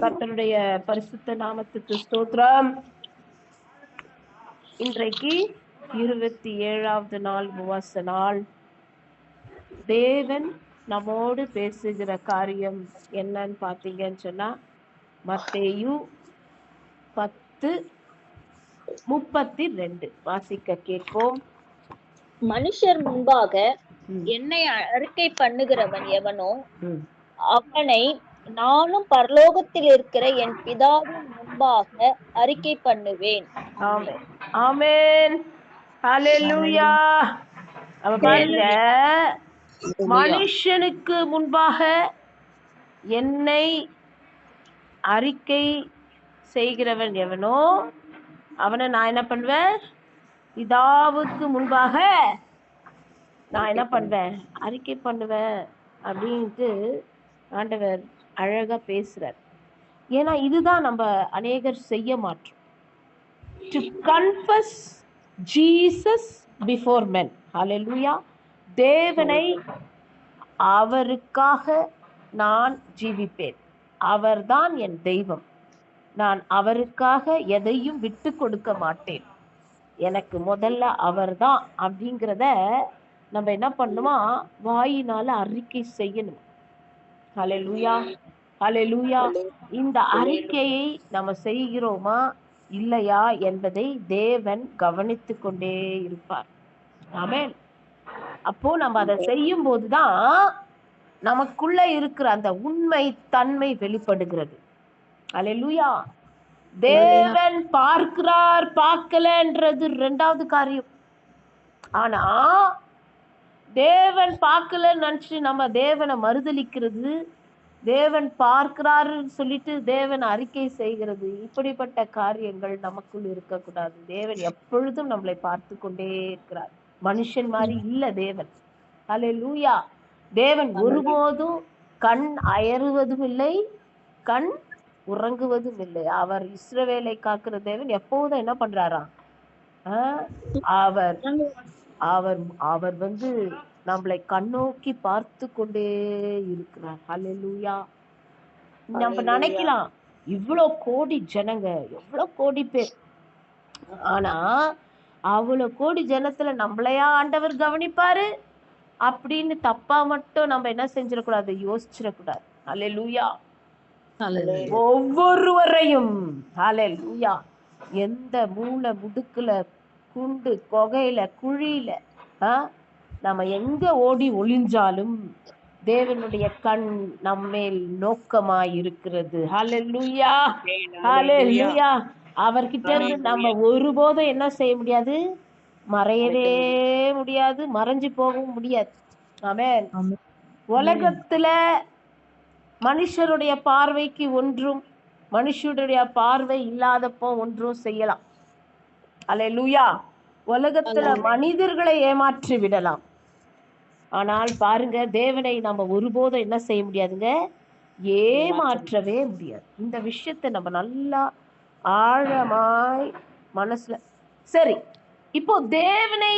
கர்த்தருடைய பரிசுத்த நாமத்துக்கு ஸ்தோத்திரம். இன்றைக்கு 27வது நாள் உபவாச நாள். தேவன் நம்மோடு பேசுகிற காரியம் என்னன்னு பார்த்தீங்கன்னு சொன்னா, மத்தேயு 10:32 வாசிக்க கேட்போம். மனுஷர் முன்பாக என்னை அறிக்கை பண்ணுகிறவன் எவனோ அவனை நானும் பரலோகத்தில் இருக்கிற என் பிதாவின் முன்பாக அறிக்கை பண்ணுவேன். ஆமென் ஆமென் ஹல்லேலூயா. அவ பாருங்க, மனுஷனுக்கு முன்பாக என்னை அறிக்கை செய்கிறவன் எவனோ அவனை நான் என்ன பண்ணுவேன்? பிதாவுக்கு முன்பாக நான் என்ன பண்ணுவேன்? அறிக்கை பண்ணுவேன் அப்படின்ட்டு ஆண்டவர் அழகா பேசுறார். ஏன்னா இதுதான் நம்ம அநேகர் செய்ய மாட்டோம். டு கன்ஃபஸ் ஜீசஸ் பிஃபோர் மென். ஹல்லேலூயா. தேவனை அவருக்காக நான் ஜீவிப்பேன். அவர்தான் என் தெய்வம். நான் அவருக்காக எதையும் விட்டு கொடுக்க மாட்டேன். எனக்கு முதல்ல அவர்தான் அப்படிங்கிறத நம்ம என்ன பண்ணுமா? வாயினால அறிக்கை செய்யணும். ஹல்லேலூயா ஹல்லேலூயா. இந்த அறிக்கையை நம்ம செய்கிறோமா இல்லையா என்பதை தேவன் கவனித்து கொண்டே இருப்பார். ஆமென். அப்போ நம்ம அதை செய்யும் போதுதான் நமக்குள்ள இருக்கிற அந்த உண்மை தன்மை வெளிப்படுகிறது. ஹல்லேலூயா. தேவன் பார்க்கிறார் பார்க்கலன்றது ரெண்டாவது காரியம். ஆனா தேவன் பார்க்கலன்னு நினைச்சு நம்ம தேவனை மறுதலிக்கிறது, தேவன் பார்க்கிறாருன்னு சொல்லிட்டு தேவன் அறிக்கை செய்கிறது, இப்படிப்பட்ட காரியங்கள் நமக்குள் இருக்கக்கூடாது. தேவன் எப்பொழுதும் நம்மளை பார்த்து கொண்டே இருக்கிறார். மனுஷன் மாதிரி இல்ல தேவன். ஹல்லேலூயா. தேவன் ஒருபோதும் கண் அயறுவதும் இல்லை, கண் உறங்குவதும் இல்லை. அவர் இஸ்ரவேலை காக்கிற தேவன் எப்போதும் என்ன பண்றாராம்? அவர் அவர் அவர் நம்மளை கண்ணோக்கி பார்த்து கொண்டே இருக்கிறார். ஹல்லேலூயா. நம்ம நினைக்கலாம் இவ்வளோ கோடி ஜனங்க, எவ்வளவு கோடி பேர், ஆனா அவ்வளவு கோடி ஜனத்துல நம்மளையா ஆண்டவர் கவனிப்பாரு அப்படின்னு தப்பா மட்டும் நம்ம என்ன செஞ்சிடக்கூடாது, யோசிச்சிடக்கூடாது. ஹல்லேலூயா. ஒவ்வொருவரையும் ஹல்லேலூயா, எந்த மூளை முடுக்குல, குண்டு கொகையில, குழியில, நம்ம எங்க ஓடி ஒளிஞ்சாலும் தேவனுடைய கண் நம்மேல் நோக்கமாய் இருக்கிறது. ஹல்லேலூயா ஹல்லேலூயா. அவர்கிட்ட இருந்து நம்ம ஒருபோதும் என்ன செய்ய முடியாது? மறையவே முடியாது, மறைஞ்சு போகவும் முடியாது. ஆமென். உலகத்துல மனுஷருடைய பார்வைக்கு ஒன்றும், மனுஷருடைய பார்வை இல்லாதப்போ ஒன்றும் செய்யலாம். ஹல்லேலூயா. உலகத்துல மனிதர்களை ஏமாற்றி விடலாம். ஆனால் பாருங்க, தேவனை நம்ம ஒருபோதும் என்ன செய்ய முடியாதுங்க? ஏமாற்றவே முடியாது. இந்த விஷயத்தை நம்ம நல்லா ஆழமாய் மனசுல. சரி, இப்போ தேவனை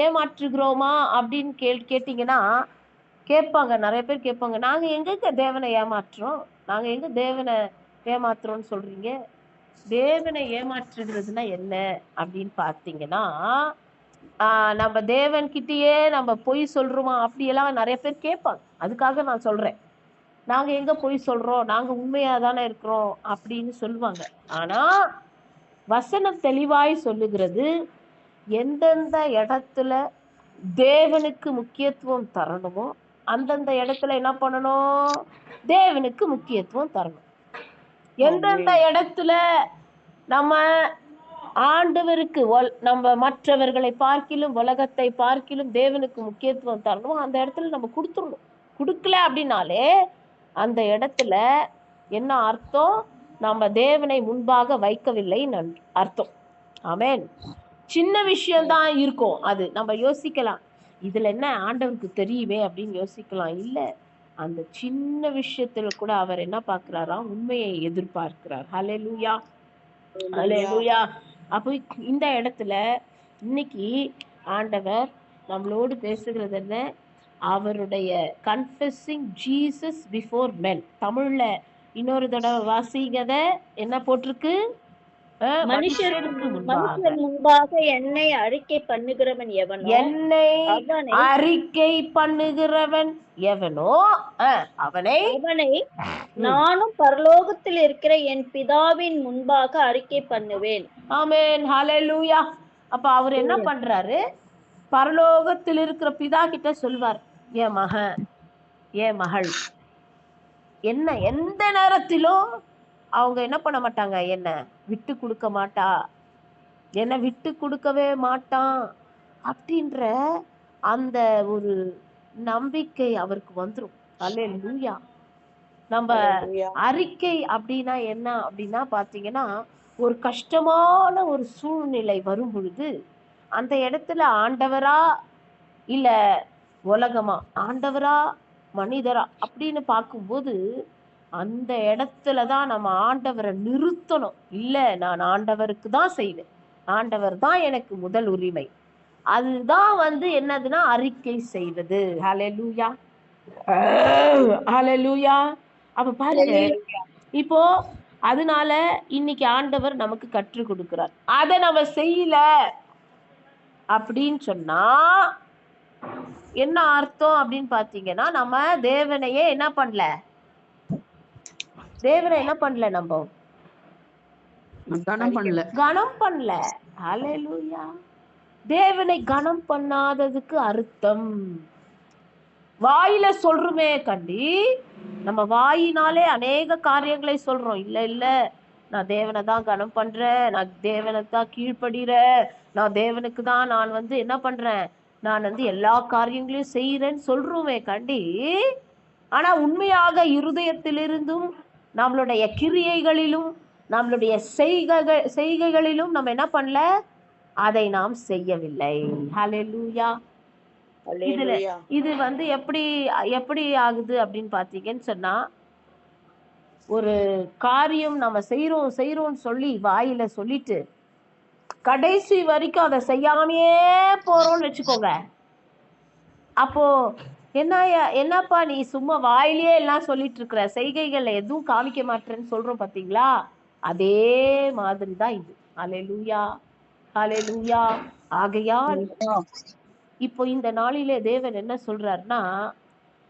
ஏமாற்றுகிறோமா அப்படின்னு கேட்டீங்கன்னா கேட்பாங்க, நிறைய பேர் கேட்பாங்க, நாங்க எங்க தேவனை ஏமாற்றுறோம், நாங்க எங்க தேவனை ஏமாத்துறோம்னு சொல்றீங்க? தேவனை ஏமாற்றுகிறதுனா என்ன அப்படின்னு பார்த்தீங்கன்னா, நம்ம தேவன் கிட்டயே நம்ம பொய் சொல்றோமா அப்படியெல்லாம் நிறைய பேர் கேட்பாங்க. அதுக்காக நான் சொல்றேன், நாங்க எங்க பொய் சொல்றோம், நாங்க உண்மையா தானே இருக்கிறோம் அப்படின்னு சொல்லுவாங்க. ஆனா வசனம் தெளிவாய் சொல்லுகிறது, எந்தெந்த இடத்துல தேவனுக்கு முக்கியத்துவம் தரணுமோ அந்தந்த இடத்துல என்ன பண்ணணும்? தேவனுக்கு முக்கியத்துவம் தரணும். எந்தெந்த இடத்துல நம்ம ஆண்டவருக்கு நம்ம மற்றவர்களை பார்க்கிலும் உலகத்தை பார்க்கிலும் தேவனுக்கு முக்கியத்துவம் தரணும், அந்த இடத்துல நம்ம கொடுத்துடணும். கொடுக்கல அப்படின்னாலே அந்த இடத்துல என்ன அர்த்தம்? நம்ம தேவனை முன்பாக வைக்கவில்லைன்னு அர்த்தம். ஆமென். சின்ன விஷயம்தான் இருக்கும், அது நம்ம யோசிக்கலாம், இதுல என்ன ஆண்டவருக்கு தெரியுமே அப்படின்னு யோசிக்கலாம். இல்ல, அந்த சின்ன விஷயத்துல கூட அவர் என்ன பார்க்கிறாராம்? உண்மையை எதிர்பார்க்கிறார். ஹல்லேலூயா ஹல்லேலூயா. அப்போ இந்த இடத்துல இன்னைக்கு ஆண்டவர் நம்மளோடு பேசுகிறது என்ன? அவருடைய கன்ஃபெஸிங் ஜீசஸ் பிஃபோர் மென். தமிழ்ல இன்னொரு தடவை வாசிங்கத. என்ன போட்டிருக்கு? மனுஷர் மனுஷருக்கு முன்பாக மனுஷர் முன்பாக என்னை அறிக்கை பண்ணுகிறவன் எவனோ என்னை அவனை அறிக்கை பண்ணுகிறவன் எவனோ அவனை அவனை நானும் பரலோகத்தில் இருக்கிற என் பிதாவின் முன்பாக அறிக்கை பண்ணுவேன். ஆமென். ஹல்லேலூயா. அப்ப அவர் என்ன பண்றாரு? பரலோகத்தில் இருக்கிற பிதா கிட்ட சொல்வார், என் மகன், என் மகள் என்ன எந்த நேரத்திலும் அவங்க என்ன பண்ண மாட்டாங்க, என்ன விட்டு கொடுக்க மாட்டா, என்ன விட்டு கொடுக்கவே மாட்டான் அப்படின்ற அந்த ஒரு நம்பிக்கை அவருக்கு வந்துரும். ஹல்லேலூயா. நம்ம அறிக்கை அப்படின்னா என்ன அப்படின்னா பாத்தீங்கன்னா, ஒரு கஷ்டமான ஒரு சூழ்நிலை வரும் பொழுது அந்த இடத்துல ஆண்டவரா இல்ல உலகமா, ஆண்டவரா மனிதரா அப்படின்னு பார்க்கும்போது அந்த இடத்துலதான் நம்ம ஆண்டவரை நிறுத்தணும். இல்ல, நான் ஆண்டவருக்கு தான் செய்வேன், ஆண்டவர் தான் எனக்கு முதல் உரிமை. அதுதான் என்னதுன்னா அறிக்கை செய்வது. ஹல்லேலூயா. ஹல்லேலூயா. அப்ப பாருங்க, இப்போ அதனால இன்னைக்கு ஆண்டவர் நமக்கு கற்றுக் கொடுக்கிறார். அதை நம்ம செய்யல அப்படின்னு சொன்னா என்ன அர்த்தம் அப்படின்னு பாத்தீங்கன்னா, நம்ம தேவனையே என்ன பண்ணல, தேவனை என்ன பண்ணல, நம்ம கனம் பண்ணல. ஹல்லேலூயா. தேவனை கனம் பண்ணாததுக்கு அர்த்தம், வாயில சொல்றோமே கண்டி, நம்ம வாயினாலே அநேக காரியங்களை சொல்றோம். இல்ல இல்ல, நான் தேவனை தான் கனம் பண்றேன், நான் தேவனை தான் கீழ்ப்படுகிறேன், நான் தேவனுக்கு தான் நான் என்ன பண்றேன், நான் எல்லா காரியங்களையும் செய்யறேன்னு சொல்றோமே கண்டி. ஆனா உண்மையாக இருதயத்திலிருந்தும் நம்மளுடைய கிரியைகளிலும் நம்மளுடைய செய்கைகளிலும் நம்ம என்ன பண்ணல, அதை நாம் செய்யவில்லை. ஹல்லேலூயா. இதுல இது எப்படி ஆகுது அப்படின்னு பாத்தீங்கன்னு சொன்னா, ஒரு காரியம் நம்ம செய்யறோம்னு சொல்லி வாயில சொல்லிட்டு கடைசி வரைக்கும் அதை செய்யாமையே போறோம்னு வச்சுக்கோங்க. அப்போ என்னப்பா நீ சும்மா வாயிலேயே எல்லாம் சொல்லிட்டு இருக்கிற, செய்கைகள்ல எதுவும் காமிக்க மாட்டேன்னு சொல்றோம் பாத்தீங்களா? அதே மாதிரிதான் இது. ஹல்லேலூயா. ஹல்லேலூயா. ஆகையால் இப்போ இந்த நாளிலே தேவன் என்ன சொல்றாருன்னா,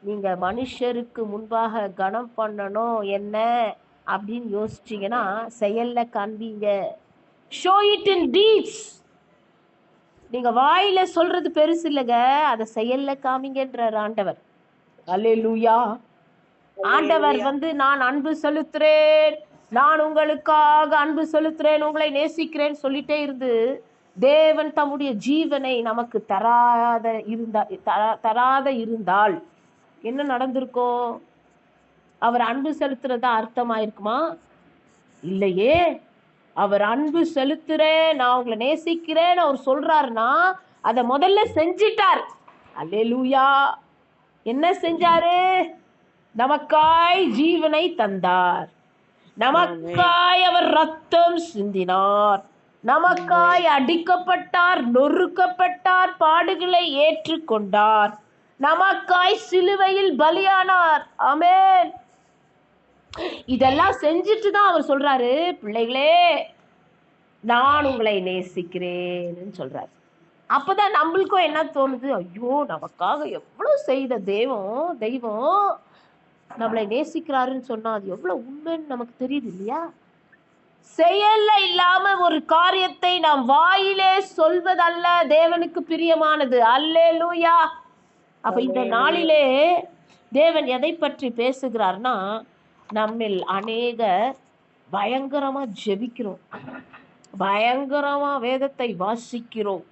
நீங்க மனுஷருக்கு முன்பாக கனம் பண்ணணும் என்ன அப்படின்னு யோசிச்சீங்கன்னா செயல்ல காண்பீங்க. Show it in deeds. நீங்க வாயில சொல்றது பெருசு இல்லைங்க, அதை செயல்ல காமிங்கன்றார் ஆண்டவர். அல்லேலூயா. ஆண்டவர் நான் அன்பு செலுத்துறேன், நான் உங்களுக்காக அன்பு செலுத்துறேன், உங்களை நேசிக்கிறேன்னு சொல்லிட்டே இருந்து தேவன் தம்முடைய ஜீவனை நமக்கு தராத இருந்தால் என்ன நடந்திருக்கும்? அவர் அன்பு செலுத்துறதா அர்த்தமாயிருக்குமா? இல்லையே. அவர் அன்பு செலுத்துறேன், நான் உங்களை நேசிக்கிறேன்னு அவர் சொல்றாருன்னா அதை முதல்ல செஞ்சிட்டார். அல்லேலூயா. என்ன செஞ்சாரு? நமக்காய் ஜீவனை தந்தார், நமக்காய் அவர் ரத்தம் சிந்தினார், நமக்காய் அடிக்கப்பட்டார், நொறுக்கப்பட்டார், பாடுகளை ஏற்றுக்கொண்டார், நமக்காய் சிலுவையில் பலியானார். ஆமென். இதெல்லாம் செஞ்சுட்டு தான் அவர் சொல்றாரு, பிள்ளைகளே நான் உங்களை நேசிக்கிறேன்னு சொல்றாரு. அப்பதான் நம்மளுக்கும் என்ன தோணுது, ஐயோ நமக்காக எவ்வளவு செய்த தெய்வம் நம்மளை நேசிக்கிறாருன்னு சொன்னா அது எவ்வளவு உண்மைன்னு நமக்கு தெரியுது இல்லையா? செயல்ல இல்லாம ஒரு காரியத்தை நாம் வாயிலே சொல்வதல்ல தேவனுக்கு பிரியமானது. அல்லேலூயா. அப்ப இந்த நாளிலே தேவன் எதை பற்றி பேசுகிறார்னா, நம்மில் அநேக பயங்கரமா ஜெபிக்கிறோம், பயங்கரமா வேதத்தை வாசிக்கிறோம்,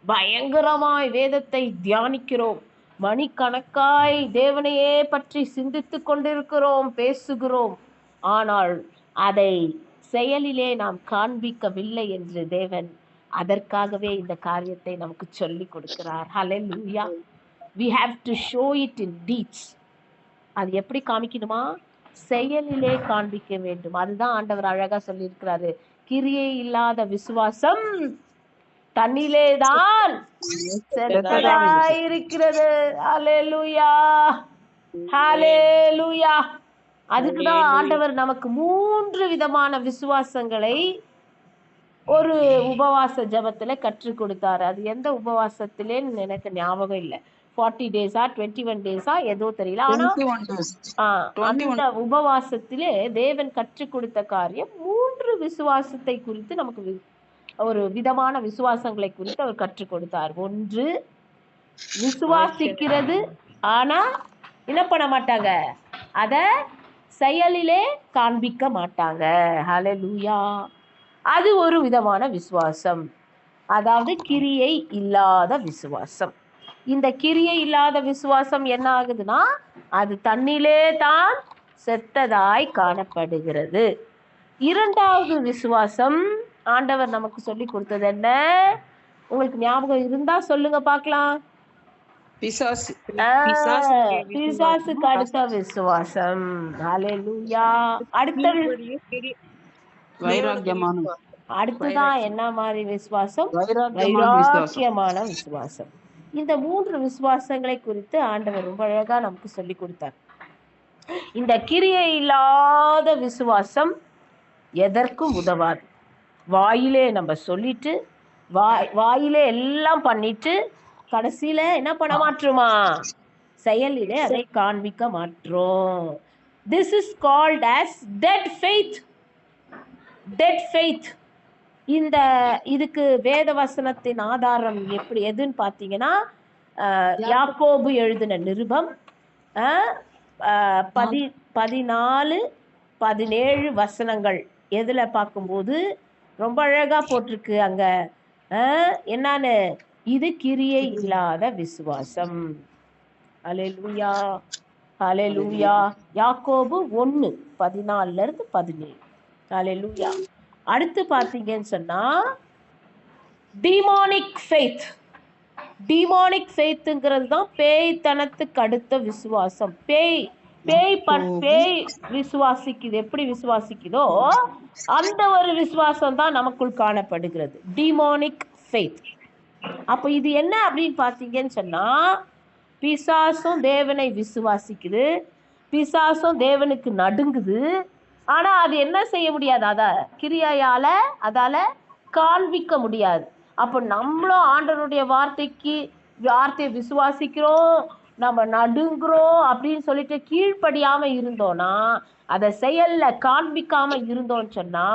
பயங்கரமாய் வேதத்தை தியானிக்கிறோம், மணிக்கணக்காய் தேவனையே பற்றி சிந்தித்து கொண்டிருக்கிறோம், பேசுகிறோம். ஆனால் அதை செயலிலே நாம் காண்பிக்கவில்லை என்று தேவன் அதற்காகவே இந்த காரியத்தை நமக்கு சொல்லி கொடுக்கிறார். ஹல்லேலூயா. we have to show it in deeds. அது எப்படி காமிக்கணுமா? செயலிலே காண்பிக்க வேண்டும். அதுதான் ஆண்டவர் அழகா சொல்லி இருக்கிறாரு, கிரியை இல்லாத விசுவாசம் தன்னிலேதான் செத்ததாயிருக்கிறது. ஹல்லேலூயா. ஹல்லேலூயா. அதுக்குதான் ஆண்டவர் நமக்கு 3 விதமான விசுவாசங்களை ஒரு உபவாச ஜபத்துல கற்றுக் கொடுத்தாரு. அது எந்த உபவாசத்திலேன்னு எனக்கு ஞாபகம் இல்லை. 40 டேஸா 21 டேஸா ஏதோ தெரியல. ஆனா 21 days. அந்த உபவாசத்திலே தேவன் கற்றுக் கொடுத்த காரியம் 3 விசுவாசத்தை குறித்து நமக்கு ஒரு விதமான விசுவாசங்களை குறித்து அவர் கற்றுக் கொடுத்தார். ஒன்று, விசுவாசிக்கிறது, ஆனா என்ன பண்ண மாட்டாங்க, அத செயலிலே காண்பிக்க மாட்டாங்க. ஹல்லேலூயா. அது ஒரு விதமான விசுவாசம், அதாவது கிரியை இல்லாத விசுவாசம். இந்த கிரியை இல்லாத விசுவாசம் என்ன ஆகுதுன்னா, அது தன்னிலே தான் செத்ததாய் காணப்படுகிறது. இரண்டாவது விசுவாசம் ஆண்டவர் நமக்கு சொல்லி கொடுத்தது என்ன? உங்களுக்கு ஞாபகம் இருந்தா சொல்லுங்க பார்க்கலாம். பிசாசுக்கு அடுத்த விசுவாசம். ஹல்லேலூயா. அடுத்ததான் என்ன மாதிரி விசுவாசம்? வைராக்கியமான விசுவாசம். இந்த 3 விசுவாசங்களை குறித்து ஆண்டவர் ரொம்ப அழகா நமக்கு சொல்லி கொடுத்தார். இந்த கிரியை இல்லாத விசுவாசம் எதற்கும் உதவாது. வாயிலே நம்ம சொல்லிட்டு வாயிலே எல்லாம் பண்ணிட்டு கடைசியில என்ன பண்ண மாற்றோமா, செயலிலே அதை காண்பிக்க மாற்றோம். This is called as dead faith. Dead faith. இதுக்கு வேத வசனத்தின் ஆதாரம் எதுன்னு பார்த்தீங்கன்னா, யாக்கோபு எழுதின நிருபம் 14-17 வசனங்கள் எதுல பார்க்கும்போது ரொம்ப அழகா போட்டிருக்கு அங்க. என்னன்னு? இது கிரியை இல்லாத விசுவாசம். ஹல்லேலூயா, ஹல்லேலூயா. யாக்கோபு 1:14-17. ஹல்லேலூயா. அடுத்து பார்த்தீங்கன்னு சொன்னா டீமானிக் ஃபெய்த். டீமானிக் ஃபெய்த்ங்கிறது தான் பேய்த்தனத்துக்கு அடுத்த விசுவாசம். பேய் விசுவாசிக்குது. எப்படி விசுவாசிக்குதோ அந்த ஒரு விசுவாசம் தான் நமக்குள் காணப்படுகிறது, டீமானிக் ஃபெய்த். அப்போ இது என்ன அப்படின்னு பார்த்தீங்கன்னு சொன்னா, பிசாசும் தேவனை விசுவாசிக்குது, பிசாசும் தேவனுக்கு நடுங்குது. ஆனா அது என்ன செய்ய முடியாது, கிரியாயால அதால காண்பிக்க முடியாது. அப்போ நம்மளும் ஆண்டவருடைய வார்த்தையை விசுவாசிக்கிறோம், நம்ம நடுங்குறோம் அப்படின்னு சொல்லிட்டு கீழ்ப்படியாம இருந்தோம்னா, அதை செயல்ல காண்பிக்காம இருந்தோம்னு சொன்னா,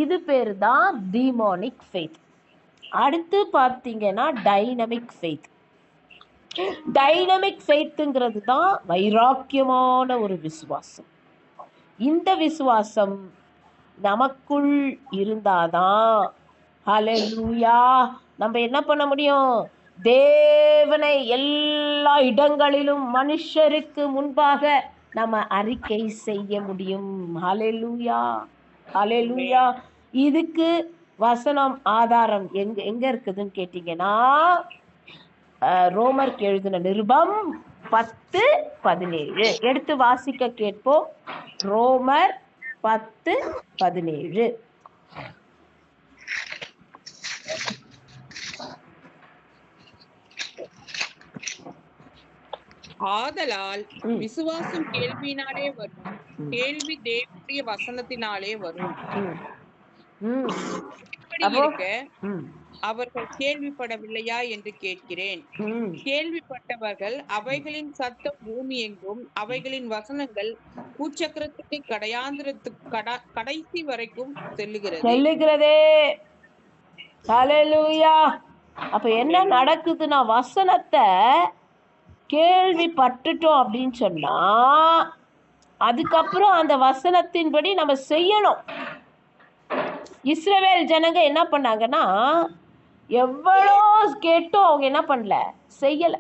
இது பேரு தான் டீமானிக் ஃபெய்த். அடுத்து பார்த்தீங்கன்னா டைனமிக் ஃபெய்த். டைனமிக் ஃபெய்த்ங்கிறது தான் வைராக்கியமான ஒரு விசுவாசம். இந்த விசுவாசம் நமக்குள் இருந்தாதான் ஹல்லேலூயா நம்ம என்ன பண்ண முடியும், தேவனை எல்லா இடங்களிலும் மனுஷருக்கு முன்பாக நம்ம அறிக்கை செய்ய முடியும். ஹல்லேலூயா, ஹல்லேலூயா. இதுக்கு வசனம் ஆதாரம் எங்க இருக்குதுன்னு கேட்டீங்கன்னா, ரோமருக்கு எழுதின நிருபம் 10:17 எடுத்து வாசிக்க கேட்போம். ரோமர் 10:17. ஆதலால் விசுவாசம் கேள்வியினாலே வரும், கேள்வி தேவனுடைய வசனத்தினாலே வரும். அவர்கள் கேள்விப்படவில்லையா என்று கேட்கிறேன். கேள்விப்பட்டவர்கள் அவைகளின் சத்தம் பூமி எங்கும், அவைகளின் வசனங்கள் பூச்சக்கரத்துக்கு கடைசி வரைக்கும் செல்லுகிறதே. ஹல்லேலூயா. அப்ப என்ன நடக்குதுன்னா, வசனத்தை கேள்விப்பட்டுட்டோம் அப்படின்னு சொன்னா அதுக்கப்புறம் அந்த வசனத்தின்படி நம்ம செய்யணும். இஸ்ரவேல் ஜனங்க என்ன பண்ணாங்கன்னா, எவ்வளோ கேட்டும் அவங்க என்ன பண்ணல, செய்யல.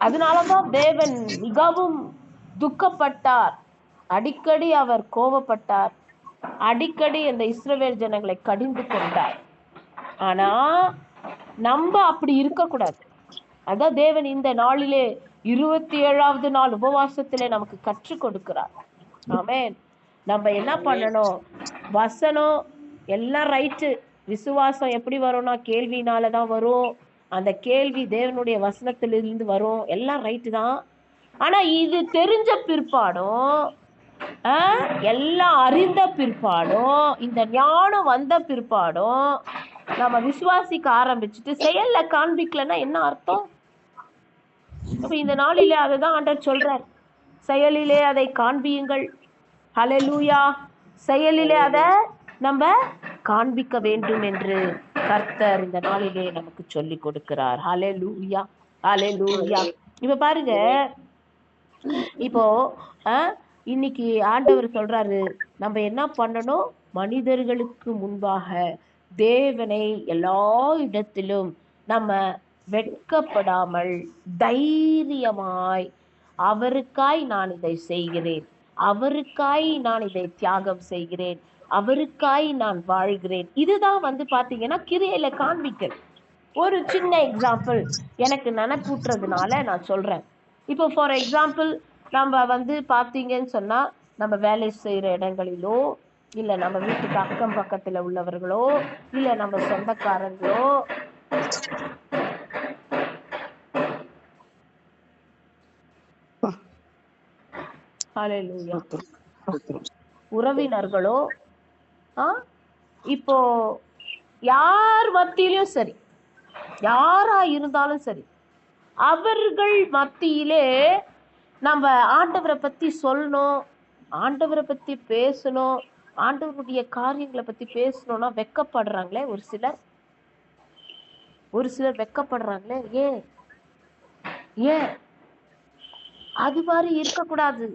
அதனாலதான் தேவன் மிகவும் துக்கப்பட்டார், அடிக்கடி அவர் கோபப்பட்டார், அடிக்கடி அந்த இஸ்ரவேல் ஜனங்களை கடிந்து கொண்டார். ஆனா நம்ம அப்படி இருக்கக்கூடாது. அதான் தேவன் இந்த நாளிலே 27வது நாள் உபவாசத்திலே நமக்கு கற்றுக் கொடுக்கிறார். ஆமென். நம்ம என்ன பண்ணணும், வசனம் எல்லாம் ரைட்டு. விசுவாசம் எப்படி வரும்னா கேள்வினால தான் வரும். அந்த கேள்வி தேவனுடைய வசனத்திலிருந்து வரும். எல்லாம் ரைட்டு தான். ஆனா இது தெரிஞ்ச பிற்பாடும் எல்லாம் அறிந்த பிற்பாடும், இந்த ஞானம் வந்த பிற்பாடும் நம்ம விசுவாசிக்க ஆரம்பிச்சுட்டு செயல்ல காண்பிக்கலன்னா என்ன அர்த்தம்? அப்ப இந்த நாளிலே அதுதான் ஆண்டவர் சொல்றார், செயலிலே அதை காண்பியுங்கள். ஹல்லேலூயா. செயலிலே அதை நம்ம காண்பிக்க வேண்டும் என்று கர்த்தர் இந்த நாளிலே நமக்கு சொல்லி கொடுக்கிறார். ஹல்லேலூயா, ஹல்லேலூயா. இப்ப பாருங்க, இப்போ இன்னைக்கு ஆண்டவர் சொல்றாரு, நம்ம என்ன பண்ணணும்? மனிதர்களுக்கு முன்பாக தேவனை எல்லா இடத்திலும் நம்ம வெட்கப்படாமல் தைரியமாய், அவருக்காய் நான் இதை செய்கிறேன், அவருக்காய் நான் இதை தியாகம் செய்கிறேன், அவருக்காய் நான் வாழ்கிறேன். இதுதான் பாத்தீங்கன்னா கிரியையில காண்பிக்கிறது. ஒரு சின்ன எக்ஸாம்பிள் எனக்கு நினைப்பூட்டுறதுனால நான் சொல்றேன். இப்போ ஃபார் எக்ஸாம்பிள் நம்ம பார்த்தீங்கன்னு சொன்னா, நம்ம வேலை செய்யற இடங்களிலோ, இல்ல நம்ம வீட்டுக்கு அக்கம் பக்கத்துல உள்ளவர்களோ, இல்ல நம்ம சொந்தக்காரங்களோ, ஹல்லேலூயா, உறவினர்களோ, இப்போ யார் மத்தியிலும் சரி, யாரா இருந்தாலும் சரி, அவர்கள் மத்தியிலே நம்ம ஆண்டவரை பத்தி சொல்லணும், ஆண்டவரை பத்தி பேசணும், ஆண்டவருடைய காரியங்களை பத்தி பேசணும்னா வெக்கப்படுறாங்களே ஒரு சிலர் வெக்கப்படுறாங்களே. ஏன் அது மாதிரி இருக்கக்கூடாது.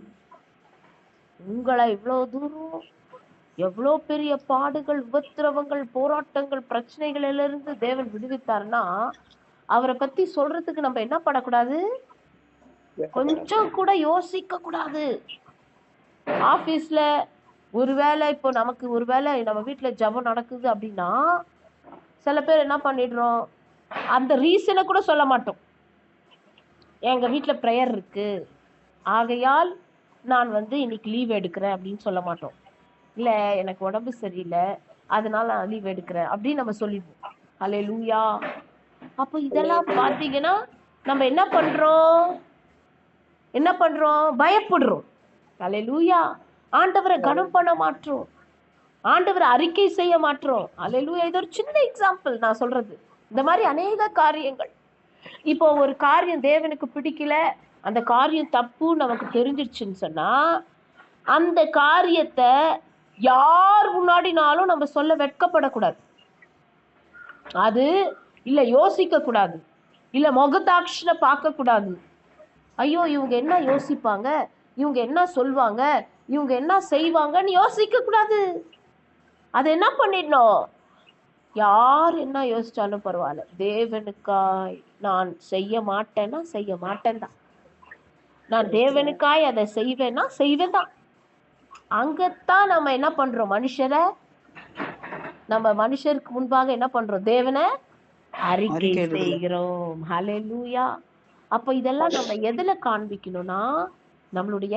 உங்களை இவ்வளவு தூரம் எவ்வளோ பெரிய பாடுகள், உபத்திரவங்கள், போராட்டங்கள், பிரச்சனைகள்ல இருந்து தேவன் விடுவித்தாருன்னா அவரை பத்தி சொல்றதுக்கு நம்ம என்ன பண்ணக்கூடாது? கொஞ்சம் கூட யோசிக்க கூடாது. ஆபீஸ்ல ஒருவேளை இப்போ நமக்கு ஒருவேளை நம்ம வீட்டுல ஜெபம் நடக்குது அப்படின்னா, சில பேர் என்ன பண்ணிடுறோம், அந்த ரீசனை கூட சொல்ல மாட்டோம். எங்க வீட்டுல ப்ரேயர் இருக்கு, ஆகையால் நான் இன்னைக்கு லீவ் எடுக்கிறேன் அப்படின்னு சொல்ல மாட்டோம். இல்ல எனக்கு உடம்பு சரியில்லை, அதனால நான் லீவ் எடுக்கிறேன் அப்படின்னு நம்ம சொல்லிடுவோம். ஹல்லேலூயா. அப்போ இதெல்லாம் பாத்தீங்கன்னா நம்ம என்ன பண்றோம்? பயப்படுறோம். ஹல்லேலூயா. ஆண்டவரை கனம் பண்ண மாட்டோம், ஆண்டவரை அறிக்கை செய்ய மாட்டோம். ஹல்லேலூயா. இது ஒரு சின்ன எக்ஸாம்பிள் நான் சொல்றது. இந்த மாதிரி அநேக காரியங்கள். இப்போ ஒரு காரியம் தேவனுக்கு பிடிக்கல, அந்த காரியம் தப்பு நமக்கு தெரிஞ்சிருச்சுன்னு சொன்னா, அந்த காரியத்தை யார் முன்னாடினாலும் நம்ம சொல்ல வெட்கப்படக்கூடாது. அது இல்ல யோசிக்க கூடாது, இல்ல முகதாட்சணை பார்க்க கூடாது. ஐயோ இவங்க என்ன யோசிப்பாங்க, இவங்க என்ன சொல்வாங்க, இவங்க என்ன செய்வாங்கன்னு யோசிக்க கூடாது. அது என்ன பண்ணிடணும்? யார் என்ன யோசிச்சாலும் பரவாயில்ல, தேவனுக்காய் நான் செய்ய மாட்டேன்னா செய்ய மாட்டேன் தான், நான் தேவனுக்காய் அதை செய்வேன்னா செய்வேன் தான். அங்கத்தான் நம்ம என்ன பண்றோம்? நம்ம மனுஷருக்கு முன்பாக என்ன பண்றோம்? தேவனை அறிக்கை செய்கிறோம். ஹல்லேலூயா. அப்ப இதெல்லாம் நம்ம எதுல காண்பிக்கணும்னா, நம்மளுடைய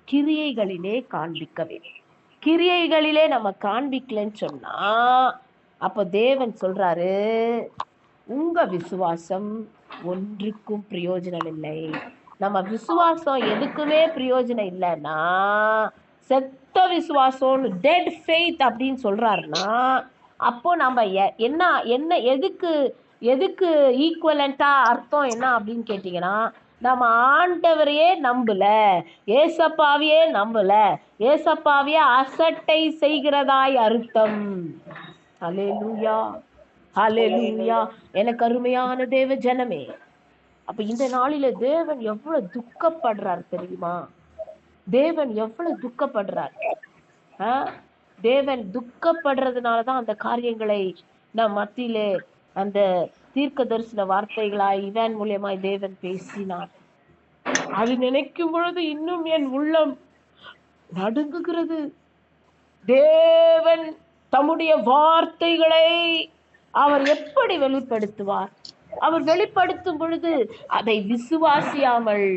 கிரியைகளிலே காண்பிக்க வேண்டும். கிரியைகளிலே நம்ம காண்பிக்கலன்னு சொன்னா, அப்ப தேவன் சொல்றாரு, உங்க விசுவாசம் ஒன்றுக்கும் பிரயோஜனம் இல்லை. நம்ம விசுவாசம் எதுக்குமே பிரயோஜனம் இல்லைன்னா, செத்த விசுவாசம், டெட் ஃபெய்த் அப்படின்னு சொல்றாருன்னா, அப்போ நம்ம என்ன எதுக்கு ஈக்குவலண்டா அர்த்தம் என்ன அப்படின்னு கேட்டீங்கன்னா, நம்ம ஆண்டவரையே நம்பல, ஏசப்பாவையே நம்பல, ஏசப்பாவையே அசட்டை செய்கிறதாய் அர்த்தம். ஹல்லேலூயா, ஹல்லேலூயா. எனக்கு அருமையான தேவ ஜனமே, அப்ப இந்த நாளில தேவன் எவ்வளவு துக்கப்படுறார் தெரியுமா? தேவன் எவ்வளவு துக்கப்படுறார். தேவன் துக்கப்படுறதுனாலதான் அந்த காரியங்களை நம் மத்தியிலே அந்த தீர்க்க தரிசன வார்த்தைகளாய் இவன் மூலியமாய் தேவன் பேசினார். அது நினைக்கும் பொழுது இன்னும் என் உள்ளம் நடுங்குகிறது. தேவன் தம்முடைய வார்த்தைகளை அவர் எப்படி வெளிப்படுத்துவார்? அவர் வெளிப்படுத்தும் பொழுது அதை விசுவாசியாமல்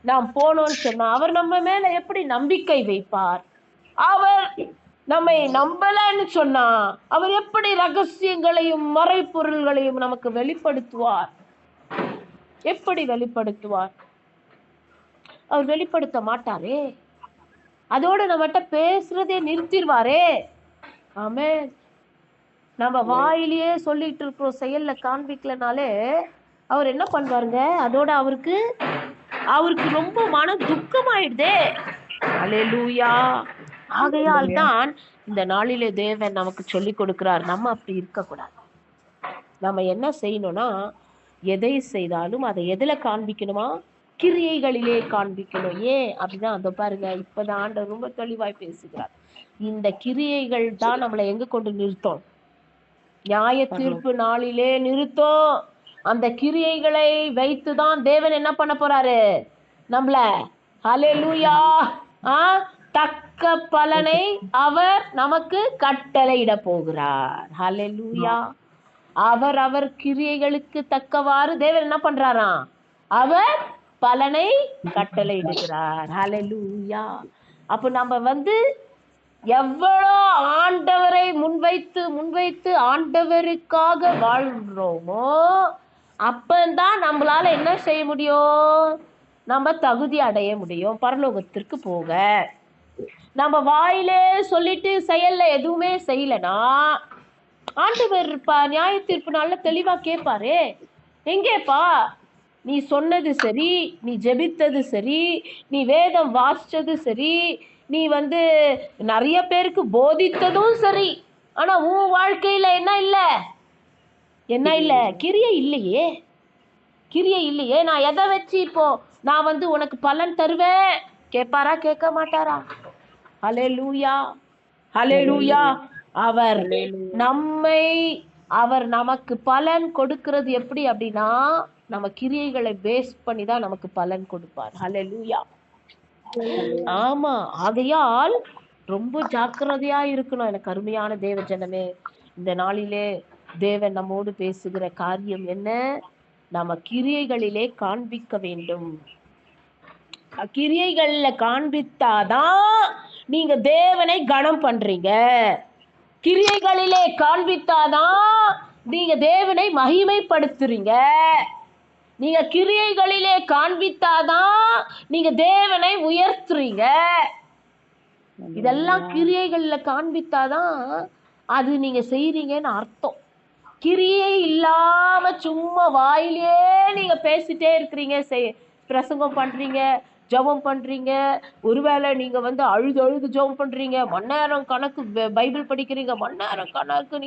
நாம் போனோம்னு சொன்னா, அவர் நம்ம மேல எப்படி நம்பிக்கை வைப்பார்? அவர் நம்மை நம்பலன்னு சொன்னா, அவர் எப்படி ரகசியங்களையும் மறைப்பொருள்களையும் நமக்கு வெளிப்படுத்துவார்? எப்படி வெளிப்படுத்துவார்? அவர் வெளிப்படுத்த மாட்டாரே. அதோட நம்மகிட்ட பேசுறதே நிறுத்திடுவாரே. ஆமென். நம்ம வாயிலேயே சொல்லிட்டு இருக்கிறோம், செயல்ல காண்பிக்கலனாலே அவர் என்ன பண்ணுவாருங்க, அதோட அவருக்கு ரொம்ப மன துக்கமாயிடுதே. அல்லேலூயா. ஆகையால் தான் இந்த நாளிலே தேவன் நமக்கு சொல்லி கொடுக்கிறார், நம்ம அப்படி இருக்கக்கூடாது. நம்ம என்ன செய்யணும்னா, எதை செய்தாலும் அதை எதுல காண்பிக்கணுமா? கிரியைகளிலே காண்பிக்கணும். ஏன் அப்படின்னா, அந்த பாருங்க, இப்பதான் ஆண்டவர் ரொம்ப தெளிவாய் பேசுகிறார். இந்த கிரியைகள் தான் நம்மளை எங்க கொண்டு நிறுத்தும்? நியாய தீர்ப்பு நாளிலே நிறுத்தும். அந்த கிரியைகளை வைத்துதான் தேவன் என்ன பண்ண போறாரு? நம்மள ஹல்லேலூயா தக்க பலனை அவர் நமக்கு கட்டளையிட போகிறார். ஹல்லேலூயா. அவர் கிரியைகளுக்கு தக்கவாறு தேவன் என்ன பண்றாராம்? அவர் பலனை கட்டளையிடுகிறார். ஹல்லேலூயா. அப்ப நம்ம எவ்வளோ ஆண்டவரை முன்வைத்து ஆண்டவருக்காக வாழ்றோமோ அப்பந்தான் நம்மளால என்ன செய்ய முடியும்? நம்ம தகுதி அடைய முடியும் பரலோகத்திற்கு போக. நம்ம வாயிலே சொல்லிட்டு செயல்ல எதுவுமே செய்யலனா ஆண்டவர் நியாய தீர்ப்பு நாள்ல தெளிவா கேட்பாரு, எங்கேப்பா நீ சொன்னது சரி, நீ ஜெபித்தது சரி, நீ வேதம் வாசிச்சது சரி, நீ நிறைய பேருக்கு போதித்ததும் சரி, ஆனா உன் வாழ்க்கையில என்ன இல்ல? கிரியை இல்லையே. நான் எதை வச்சு இப்போ நான் உனக்கு பலன் தருவேன்? கேட்பாரா? கேட்க மாட்டாரா? ஹல்லேலூயா. ஹல்லேலூயா. அவர் நமக்கு பலன் கொடுக்கிறது எப்படி அப்படின்னா, நம்ம கிரியைகளை பேஸ் பண்ணி தான் நமக்கு பலன் கொடுப்பார். ஹல்லேலூயா. ஆமா. ஆகையால் ரொம்ப ஜாக்கிரதையா இருக்கணும். எனக்கு அருமையான தேவ ஜனமே, இந்த நாளிலே தேவன் நம்மோடு பேசுகிற காரியம் என்ன? நம்ம கிரியைகளிலே காண்பிக்க வேண்டும். கிரியைகள்ல காண்பித்தாதான் நீங்க தேவனை கனம் பண்றீங்க. கிரியைகளிலே காண்பித்தாதான் நீங்க தேவனை மகிமைப்படுத்துறீங்க. நீங்க கிரியைகளிலே காண்பித்தாதான் நீங்க தேவனை உயர்த்துறீங்க. இதெல்லாம் கிரியைகள்ல காண்பித்தாதான் அது நீங்க செய்றீங்கன்னு அர்த்தம். கிரியை இல்லாம சும்மா வாயிலே நீங்க பேசிட்டே இருக்கிறீங்க, பிரசங்கம் பண்றீங்க, ஜெபம் பண்றீங்க, ஒருவேளை நீங்க அழுது ஜெபம் பண்றீங்க, மண்ணேரம் கணக்கு பைபிள் படிக்கிறீங்க, மண்ணேரம் கணக்கு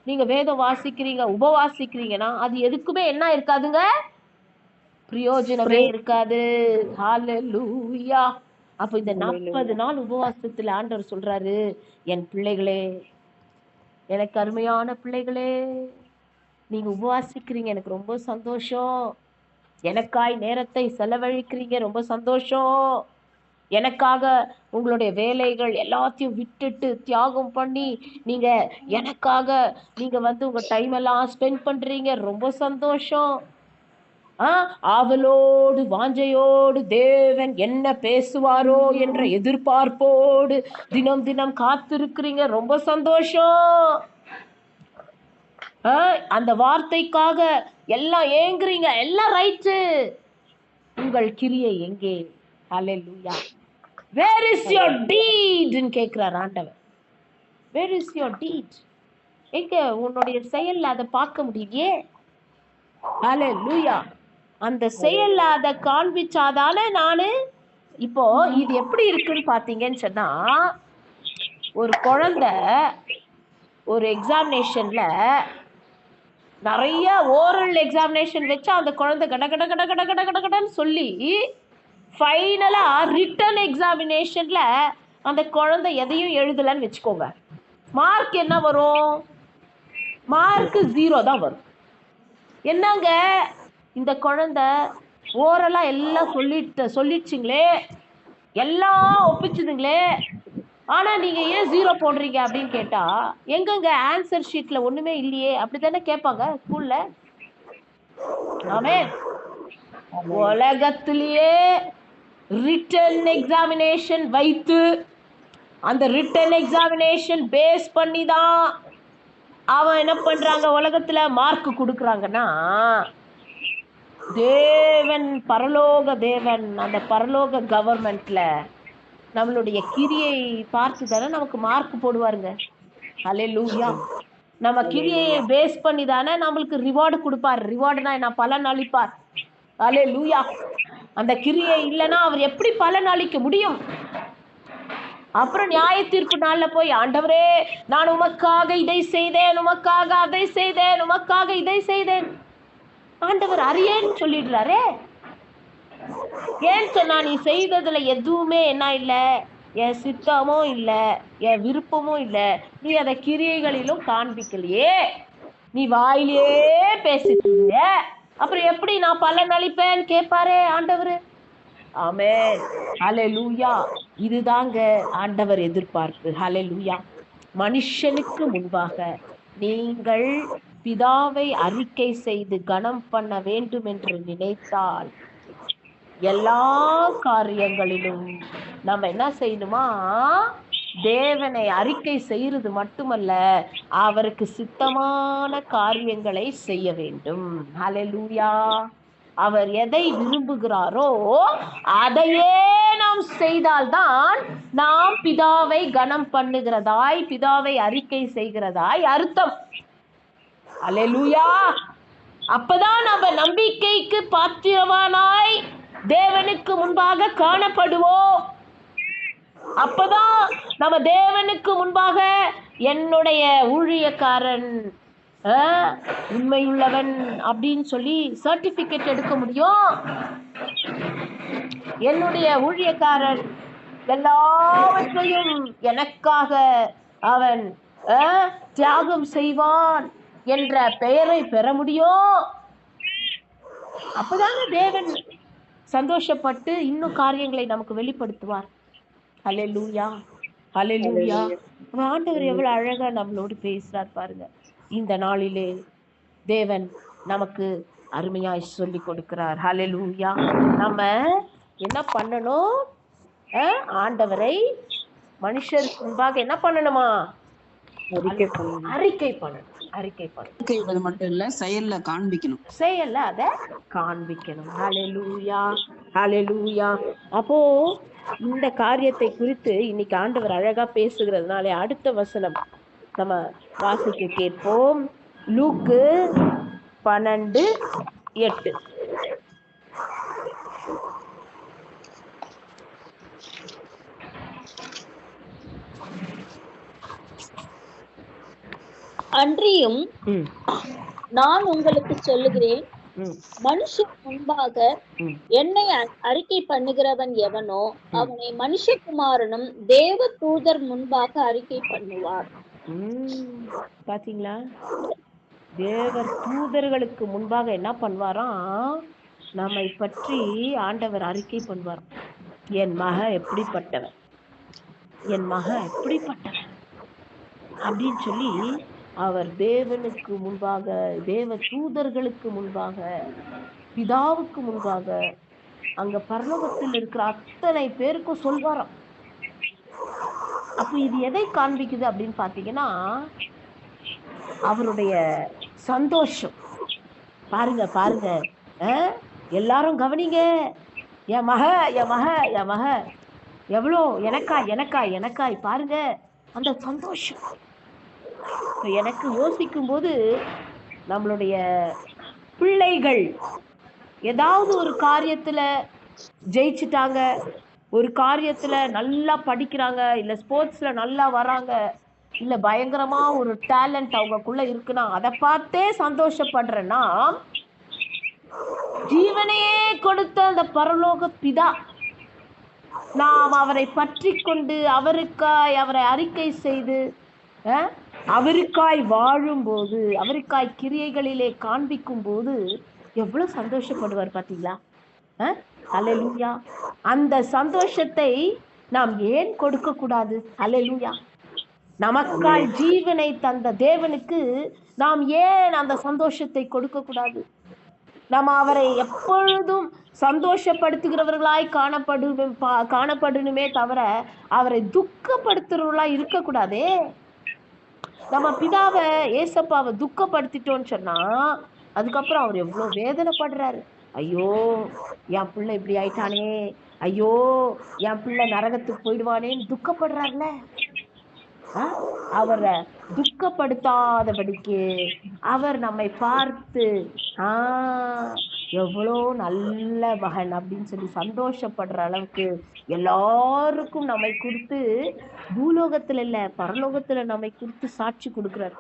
நீங்க வேதம் வாசிக்கிறீங்க, உபவாசிக்கிறீங்கன்னா அது எதுக்குமே என்ன இருக்காதுங்க? பிரயோஜனமே இருக்காது. ஹல்லேலூயா. அப்ப இந்த 40 நாள் உபவாசத்துல ஆண்டவர் சொல்றாரு, என் பிள்ளைகளே, எனக்கு அருமையான பிள்ளைகளே, நீங்க உபவாசிக்கிறீங்க, எனக்கு ரொம்ப சந்தோஷம். எனக்காய் நேரத்தை செலவழிக்கிறீங்க, ரொம்ப சந்தோஷம். எனக்காக உங்களுடைய வேலைகள் எல்லாத்தையும் விட்டுட்டு தியாகம் பண்ணி நீங்க எனக்காக நீங்க உங்க டைம் எல்லாம் ஸ்பெண்ட் பண்றீங்க, ரொம்ப சந்தோஷம். ஆவலோடு வாஞ்சையோடு தேவன் என்ன பேசுவாரோ என்ற எதிர்பார்ப்போடு தினம் தினம் காத்திருக்கிறீங்க, ரொம்ப சந்தோஷம். அந்த வார்த்தைக்காக எல்லாம் ஏங்குறீங்க, எல்லாம் ரைட்டு. உங்கள் கிரியை எங்கே? ஹல்லேலூயா. Where is your deed ன்னு கேட்கிறார் ஆண்டவர். Where is your deed? எங்க உன்னுடைய செயல்ல அதை பார்க்க முடியலையே. ஹல்லேலூயா. அந்த செயல்ல அதை காண்பிச்சாதானே நானு. இப்போ இது எப்படி இருக்குன்னு பாத்தீங்கன்னு சொன்னா, ஒரு குழந்தை ஒரு எக்ஸாமினேஷன்ல நிறைய ஓரல் எக்ஸாமினேஷன் வச்சா அந்த குழந்தை கட கட கட கட கட கட கடன்னு சொல்லி ஃபைனலா ரிட்டன் எக்ஸாமினேஷன்ல அந்த குழந்தை எதையும் எழுதலன்னு வச்சுக்கோங்க, மார்க் என்ன வரும்? மார்க் 0 தான் வரும். என்னங்க இந்த குழந்தை ஓரலா எல்லாம் சொல்லிடுச்சுங்களே, எல்லாம் ஒப்பிச்சுதுங்களே, ஆனா நீங்க ஏன் 0 போடுறீங்க அப்படின்னு கேட்டா, எங்கங்க ஆன்சர் ஷீட்ல ஒண்ணுமே இல்லையே, அப்படித்தானே கேட்பாங்க ஸ்கூல்ல. ஆமென். உலகத்திலேயே ரிட்டன் எக்ஸாமினேஷன் வைத்து அந்த ரிட்டன் எக்ஸாமினேஷன் பேஸ் பண்ணி தான் அவன் என்ன பண்றாங்க, உலகத்துல மார்க் கொடுக்குறாங்கன்னா, தேவன் பரலோக தேவன் அந்த பரலோக கவர்மெண்ட்ல நம்மளுடைய கிரியை பார்த்து தானே நமக்கு மார்க் போடுவாருங்க. ஹல்லேலூயா. நம்ம கிரியை பேஸ் பண்ணி தானே நம்மளுக்கு ரிவார்டு கொடுப்பார். ரிவார்டுனா என்ன? பலன் அளிப்பார். ஹல்லேலூயா. அந்த கிரியை இல்லைன்னா அவர் எப்படி பலன் அளிக்க முடியும்? அப்புறம் நியாய தீர்ப்பு நாள்ல போய், ஆண்டவரே நான் உமக்காக இதை செய்தேன், உமக்காக அதை செய்தேன், உமக்காக இதை செய்தேன், ஆண்டவர் அறியேன்னு சொல்லிடுறாரே. ஏன்னு சொன்னா, நீ செய்ததுல எதுவுமே என்ன இல்ல, என் சித்தமும் இல்ல, என் விருப்பமும் இல்ல, நீ அதை கிரியைகளிலும் காண்பிக்கலையே, நீ வாயிலே பேசிட்டீங்க, அப்புறம் எப்படி நான் பலன் அளிப்பேன்னு கேட்பாரே ஆண்டவர். ஆமென். ஹல்லேலூயா. இதுதாங்க ஆண்டவர் எதிர்பார்ப்பு. ஹல்லேலூயா. மனுஷனுக்கு முன்பாக நீங்கள் பிதாவை அறிக்கை செய்து கனம் பண்ண வேண்டும் என்று நினைத்தால் எல்லா காரியங்களிலும் நம்ம என்ன செய்யணுமா? தேவனை அறிக்கை செய்யறது மட்டுமல்ல, அவருக்கு சித்தமான காரியங்களை செய்ய வேண்டும். ஹல்லேலூயா. அவர் எதை விரும்புகிறாரோ அதையே நாம் செய்தால்தான் நாம் பிதாவை கனம் பண்ணுகிறதாய், பிதாவை அறிக்கை செய்கிறதாய் அர்த்தம். ஹல்லேலூயா. அப்பதான் நம்ம நம்பிக்கைக்கு பாத்திரவானாய் தேவனுக்கு முன்பாக காணப்படுவோம். அப்பதான் நம்ம தேவனுக்கு முன்பாக என்னுடைய ஊழியக்காரன் உண்மையுள்ளவன் அப்படின்னு சொல்லி சர்டிபிகேட் எடுக்க முடியும். என்னுடைய ஊழியக்காரன் எல்லாவற்றையும் எனக்காக அவன் தியாகம் செய்வான் என்ற பெயரை பெற முடியும். அப்பதாங்க தேவன் சந்தோஷப்பட்டு இன்னும் காரியங்களை நமக்கு வெளிப்படுத்துவார். ஹல்லேலூயா. ஹல்லேலூயா. ஆண்டவர் எவ்வளவு அழகா நம்மளோடு பேசுறார் பாருங்க. இந்த நாளிலே தேவன் நமக்கு அருமையாய் சொல்லி கொடுக்கிறார். ஹல்லேலூயா. நம்ம என்ன பண்ணணும்? ஆண்டவரை மனுஷருக்கு முன்பாக என்ன பண்ணணுமா? அறிக்கை பண்ணணும். மட்டும் இல்ல, செயல்ல காண்பிக்கணும். செயல்ல அதை காண்பிக்கணும். ஹல்லேலூயா. ஹல்லேலூயா. அப்போ இந்த காரியத்தை குறித்து இன்னைக்கு ஆண்டவர் அழகா பேசுகிறதுனாலே அடுத்த வசனம் நம்ம வாசிக்க கேட்போம். லூக்கு 12:8. அன்றியும் நான் உங்களுக்கு சொல்லுகிறேன், மனுஷன் முன்பாக என்னை அறிக்கை பண்ணுகிறவன் எவனோ அவனை மனுஷகுமாரனும் தேவ தூதர் முன்பாக அறிக்கை பண்ணுவார். பாத்தீங்களா? தேவர் தூதர்களுக்கு முன்பாக என்ன பண்ணுவாராம்? நம்மை பற்றி ஆண்டவர் அறிக்கை பண்ணுவார். என் மகன் எப்படிப்பட்டவன், என் மகன் எப்படிப்பட்டவன் அப்படின்னு சொல்லி அவர் தேவனுக்கு முன்பாக, தேவ தூதர்களுக்கு முன்பாக, பிதாவுக்கு முன்பாக, அங்க பரலோகத்தில் இருக்கிற அத்தனை பேருக்கும் சொல்வாராம். அப்ப இது எதை காண்பிக்குது அப்படின்னு பாத்தீங்கன்னா, அவருடைய சந்தோஷம். பாருங்க பாருங்க, எல்லாரும் கவனிங்க. என் மக என் மக என் மக எவ்வளோ எனக்காய் எனக்காய் எனக்காய், பாருங்க அந்த சந்தோஷம். எனக்கு யோசிக்கும் போது நம்மளுடைய பிள்ளைகள் ஏதாவது ஒரு காரியத்துல ஜெயிச்சுட்டாங்க, ஒரு காரியத்துல நல்லா படிக்கிறாங்க, இல்ல ஸ்போர்ட்ஸ்ல நல்லா வராங்க, இல்ல பயங்கரமா ஒரு டேலண்ட் அவங்களுக்குள்ள இருக்குன்னா அதை பார்த்தே சந்தோஷப்படுறேன்னா, ஜீவனையே கொடுத்த அந்த பரலோக பிதா நாம் அவரை பற்றி கொண்டு அவருக்காய் அவரை அறிக்கை செய்து அவருக்காய் வாழும்போது, அவருக்காய் கிரியைகளிலே காண்பிக்கும் போது எவ்வளவு சந்தோஷப்படுவார் பாத்தீங்களா? ஹல்லேலூயா. அந்த சந்தோஷத்தை நாம் ஏன் கொடுக்க கூடாது? ஹல்லேலூயா. நமக்காய் ஜீவனை தந்த தேவனுக்கு நாம் ஏன் அந்த சந்தோஷத்தை கொடுக்க கூடாது? நம்ம அவரை எப்பொழுதும் சந்தோஷப்படுத்துகிறவர்களாய் காணப்படணுமே தவிர அவரை துக்கப்படுத்துறவர்களாய் இருக்கக்கூடாதே. நம்ம பிதாவை ஏசப்பாவை துக்கப்படுத்திட்டோன்னு சொன்னா அதுக்கப்புறம் அவர் எவ்வளவு வேதனைப்படுறாரு. ஐயோ என் பிள்ளை இப்படி ஆயிட்டானே, ஐயோ என் பிள்ளை நரகத்துக்கு போயிடுவானேன்னு துக்கப்படுறார்ல, அவரை துக்கப்படுத்தாதபடிக்கு அவர் நம்மை பார்த்து எவ்வளோ நல்ல மகன் அப்படின்னு சொல்லி சந்தோஷப்படுற அளவுக்கு எல்லாருக்கும் நம்மை குறித்து, பூலோகத்துல இல்ல பரலோகத்துல நம்மை குறித்து சாட்சி கொடுக்கிறார்.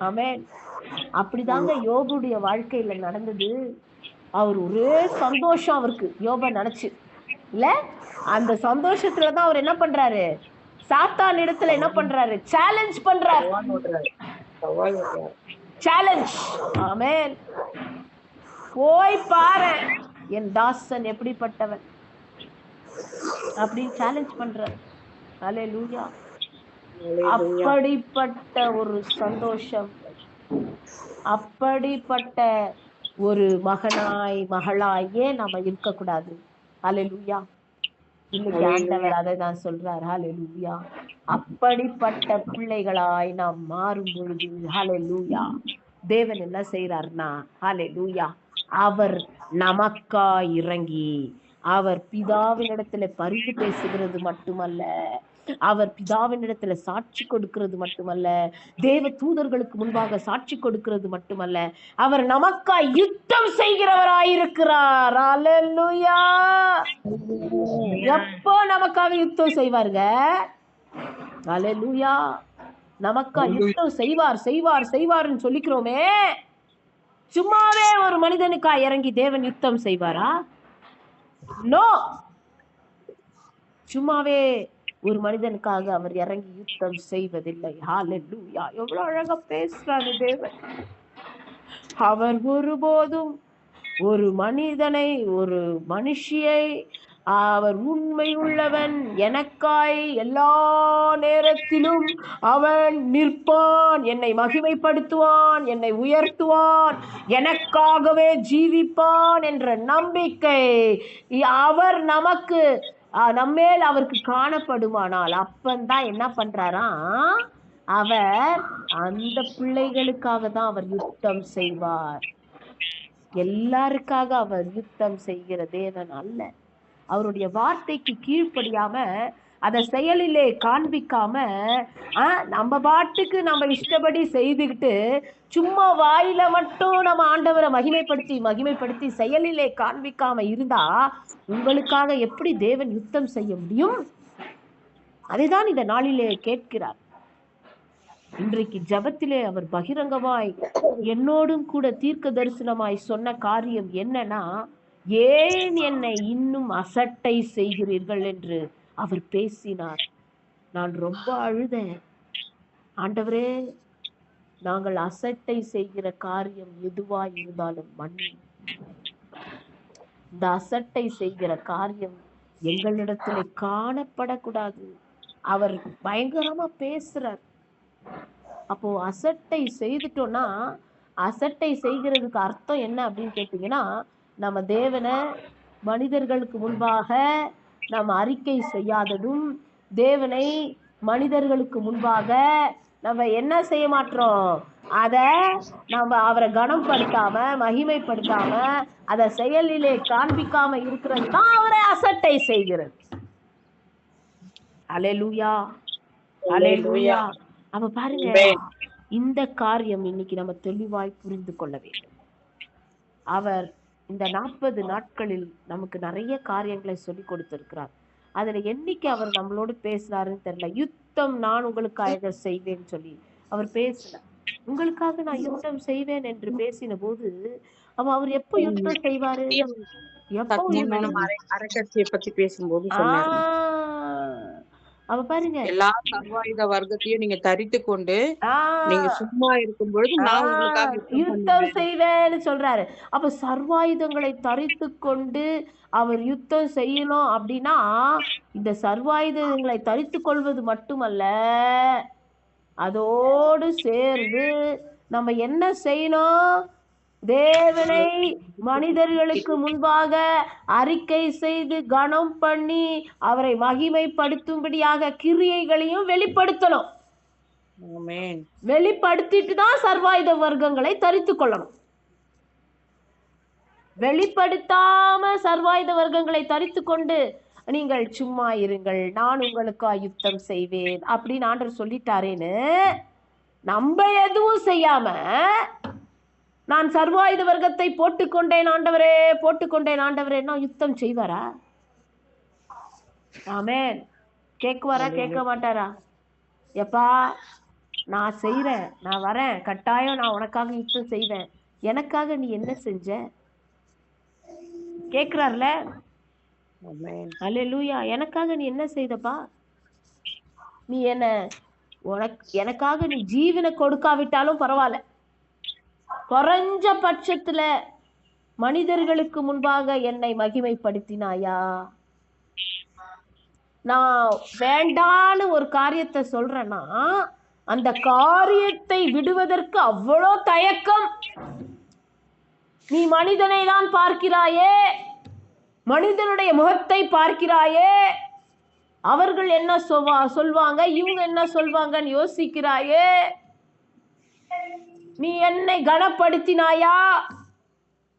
ஆமென். அப்படிதாங்க யோபுடைய வாழ்க்கையில நடந்தது. அவர் ஒரே சந்தோஷம் அவருக்கு, யோப நினைச்சு இல்ல, அந்த சந்தோஷத்துலதான் அவர் என்ன பண்றாரு, சாத்தான் இடத்துல என்ன பண்றாரு, சேலஞ்ச் பண்றாரு. சேலஞ்ச். ஆமென். போய் பாரு என் தாசன் எப்படிப்பட்டவன் அப்படின்னு சேலஞ்ச் பண்றாரு. அல்லேலூயா. அப்படிப்பட்ட ஒரு சந்தோஷம், அப்படிப்பட்ட ஒரு மகனாய் மகளாயே நாம இருக்கக்கூடாது. அல்லேலூயா. இன்னைக்கு ஆண்டவர் அதை தான் சொல்றார். ஹல்லேலூயா. அப்படிப்பட்ட பிள்ளைகளாய் நாம் மாறும் பொழுது, ஹல்லேலூயா, தேவன் என்ன செய்யறாருன்னா, ஹல்லேலூயா, அவர் நமக்காய் இறங்கி அவர் பிதாவினிடத்துல பரிந்து பேசுகிறது மட்டுமல்ல, அவர் பிதாவினிடத்துல சாட்சி கொடுக்கிறது மட்டுமல்ல, தேவ தூதர்களுக்கு முன்பாக சாட்சி கொடுக்கிறது மட்டுமல்ல, அவர் நமக்காய் யுத்தம் செய்கிறவராயிருக்கிறார். அல்லேலூயா. எப்போ நமக்காக யுத்தம் செய்வாருங்க? அல்லேலூயா. நமக்காய் யுத்தம் செய்வார் செய்வார் செய்வார்னு சொல்லிக்கிறோமே, சும்மாவே ஒரு மனிதனுக்காய் இறங்கி தேவன் யுத்தம் செய்வாரா? நோ. சும்மாவே ஒரு மனிதனுக்காக அவர் இறங்கி யுத்தம் செய்வதில்லை. ஹல்லேலூயா. எவ்வளவு அழகா பேசுறாரு தேவன். அவர் ஒருபோதும் ஒரு மனிதனை, ஒரு மனுஷியை, அவர் உண்மை உள்ளவன், எனக்காய் எல்லா நேரத்திலும் அவன் நிற்பான், என்னை மகிமைப்படுத்துவான், என்னை உயர்த்துவான், எனக்காகவே ஜீவிப்பான் என்ற நம்பிக்கை அவர் நமக்கு நம்மேல் அவருக்கு காணப்படுமானால், அப்பந்தான் என்ன பண்றாராம், அவர் அந்த பிள்ளைகளுக்காக தான் அவர் யுத்தம் செய்வார். எல்லாருக்காக அவர் யுத்தம் செய்கிற தேவன் அல்ல. அவருடைய வார்த்தைக்கு கீழ்ப்படியாம, அதை செயலிலே காண்பிக்காம, நம்ம பாட்டுக்கு நம்ம இஷ்டப்படி செய்துக்கிட்டு சும்மா வாயில மட்டும் நம்ம ஆண்டவரை மகிமைப்படுத்தி செயலிலே காண்பிக்காம இருந்தா உங்களுக்காக எப்படி தேவன் யுத்தம் செய்ய முடியும்? அதைதான் இந்த நாளிலே கேட்கிறார். இன்றைக்கு ஜபத்திலே அவர் பகிரங்கமாய் என்னோடும் கூட தீர்க்க தரிசனமாய் சொன்ன காரியம் என்னன்னா, ஏன் என்னை இன்னும் அசட்டை செய்கிறீர்கள் என்று அவர் பேசினார். நான் ரொம்ப அழுதேன். ஆண்டவரே, நாங்கள் அசட்டை செய்கிற காரியம் எதுவாய் இருந்தாலும் மன்னி, இந்த அசட்டை செய்கிற காரியம் எங்களிடத்துல காணப்படக்கூடாது. அவர் பயங்கரமா பேசுறார். அப்போ அசட்டை செய்துட்டோம்னா, அசட்டை செய்கிறதுக்கு அர்த்தம் என்ன அப்படின்னு கேட்டீங்கன்னா, நம்ம தேவனை மனிதர்களுக்கு முன்பாக நம்ம அறிக்கை செய்யாததும், தேவனை மனிதர்களுக்கு முன்பாக நம்ம என்ன செய்ய மாட்டோம், அதை நம்ம அவரை கனப்படுத்தாம மகிமைப்படுத்தாம அதை செயலிலே காண்பிக்காம இருக்கிறது தான் அவரை அசட்டை செய்கிறது. அல்லேலூயா. அல்லேலூயா. அப்ப பாருங்க, இந்த காரியம் இன்னைக்கு நம்ம தெளிவாய் புரிந்து கொள்ள வேண்டும். அவர் இந்த 40 நாட்களில் நமக்கு நிறைய காரியங்களை சொல்லி கொடுத்திருக்கிறார். அதுல என்னைக்கு அவர் நம்மளோடு பேசுறாருன்னு தெரியல. யுத்தம் நான் உங்களுக்காக செய்வேன்னு சொல்லி அவர் பேசல. உங்களுக்காக நான் யுத்தம் செய்வேன் என்று பேசின போது அவர் எப்போ யுத்தம் செய்வாரு? அறக்கட்சியை பத்தி பேசும்போது அவ பாருங்க, எல்லா சர்வாயுத வர்க்கத்தையும் நீங்க தரித்து கொண்டு நீங்க சும்மா இருக்கும் பொழுது நான் உங்களுக்காக யுத்தம் செய்வேன்னு சொல்றாரு. அப்ப சர்வாயுதங்களை தரித்து கொண்டு அவர் யுத்தம் செய்யணும் அப்படின்னா, இந்த சர்வாயுதங்களை தரித்து கொள்வது மட்டுமல்ல, அதோடு சேர்ந்து நம்ம என்ன செய்யணும்? தேவனை மனிதர்களுக்கு முன்பாக அறிக்கை செய்து கனம் பண்ணி அவரை மகிமைப்படுத்தும்படியாக கிரியைகளையும் வெளிப்படுத்தணும். வெளிப்படுத்திட்டு தான் சர்வாயுத வர்க்கங்களை தரித்து கொள்ளணும். வெளிப்படுத்தாம சர்வாயுத வர்க்கங்களை தரித்து கொண்டு நீங்கள் சும்மா இருங்கள், நான் உங்களுக்கு யுத்தம் செய்வேன் அப்படின்னு ஆண்டவர் சொல்லிட்டாரேன்னு நம்ம எதுவும் செய்யாம நான் சர்வாயுத வர்க்கத்தை போட்டுக்கொண்டேன் ஆண்டவரேன்னா யுத்தம் செய்வாரா? ஆமென். கேட்குவாரா? கேட்க மாட்டாரா? எப்பா நான் செய்யறேன், நான் வரேன், கட்டாயம் நான் உனக்காக யுத்தம் செய்வேன், எனக்காக நீ என்ன செஞ்ச கேக்குறாருல. அல்லேலூயா. எனக்காக நீ என்ன செய்தப்பா? நீ என்ன எனக்காக நீ ஜீவனை கொடுக்காவிட்டாலும் பரவாயில்ல, குறைஞ்ச பட்சத்துல மனிதர்களுக்கு முன்பாக என்னை மகிமைப்படுத்தினாயா? நான் வேண்டான்னு ஒரு காரியத்தை சொல்றேன்னா அந்த காரியத்தை விடுவதற்கு அவ்வளோ தயக்கம். நீ மனிதனை தான் பார்க்கிறாயே, மனிதனுடைய முகத்தை பார்க்கிறாயே, அவர்கள் என்ன சொல்வாங்க, இவங்க என்ன சொல்வாங்கன்னு யோசிக்கிறாயே. நீ என்னை கனப்படுத்தினாயா?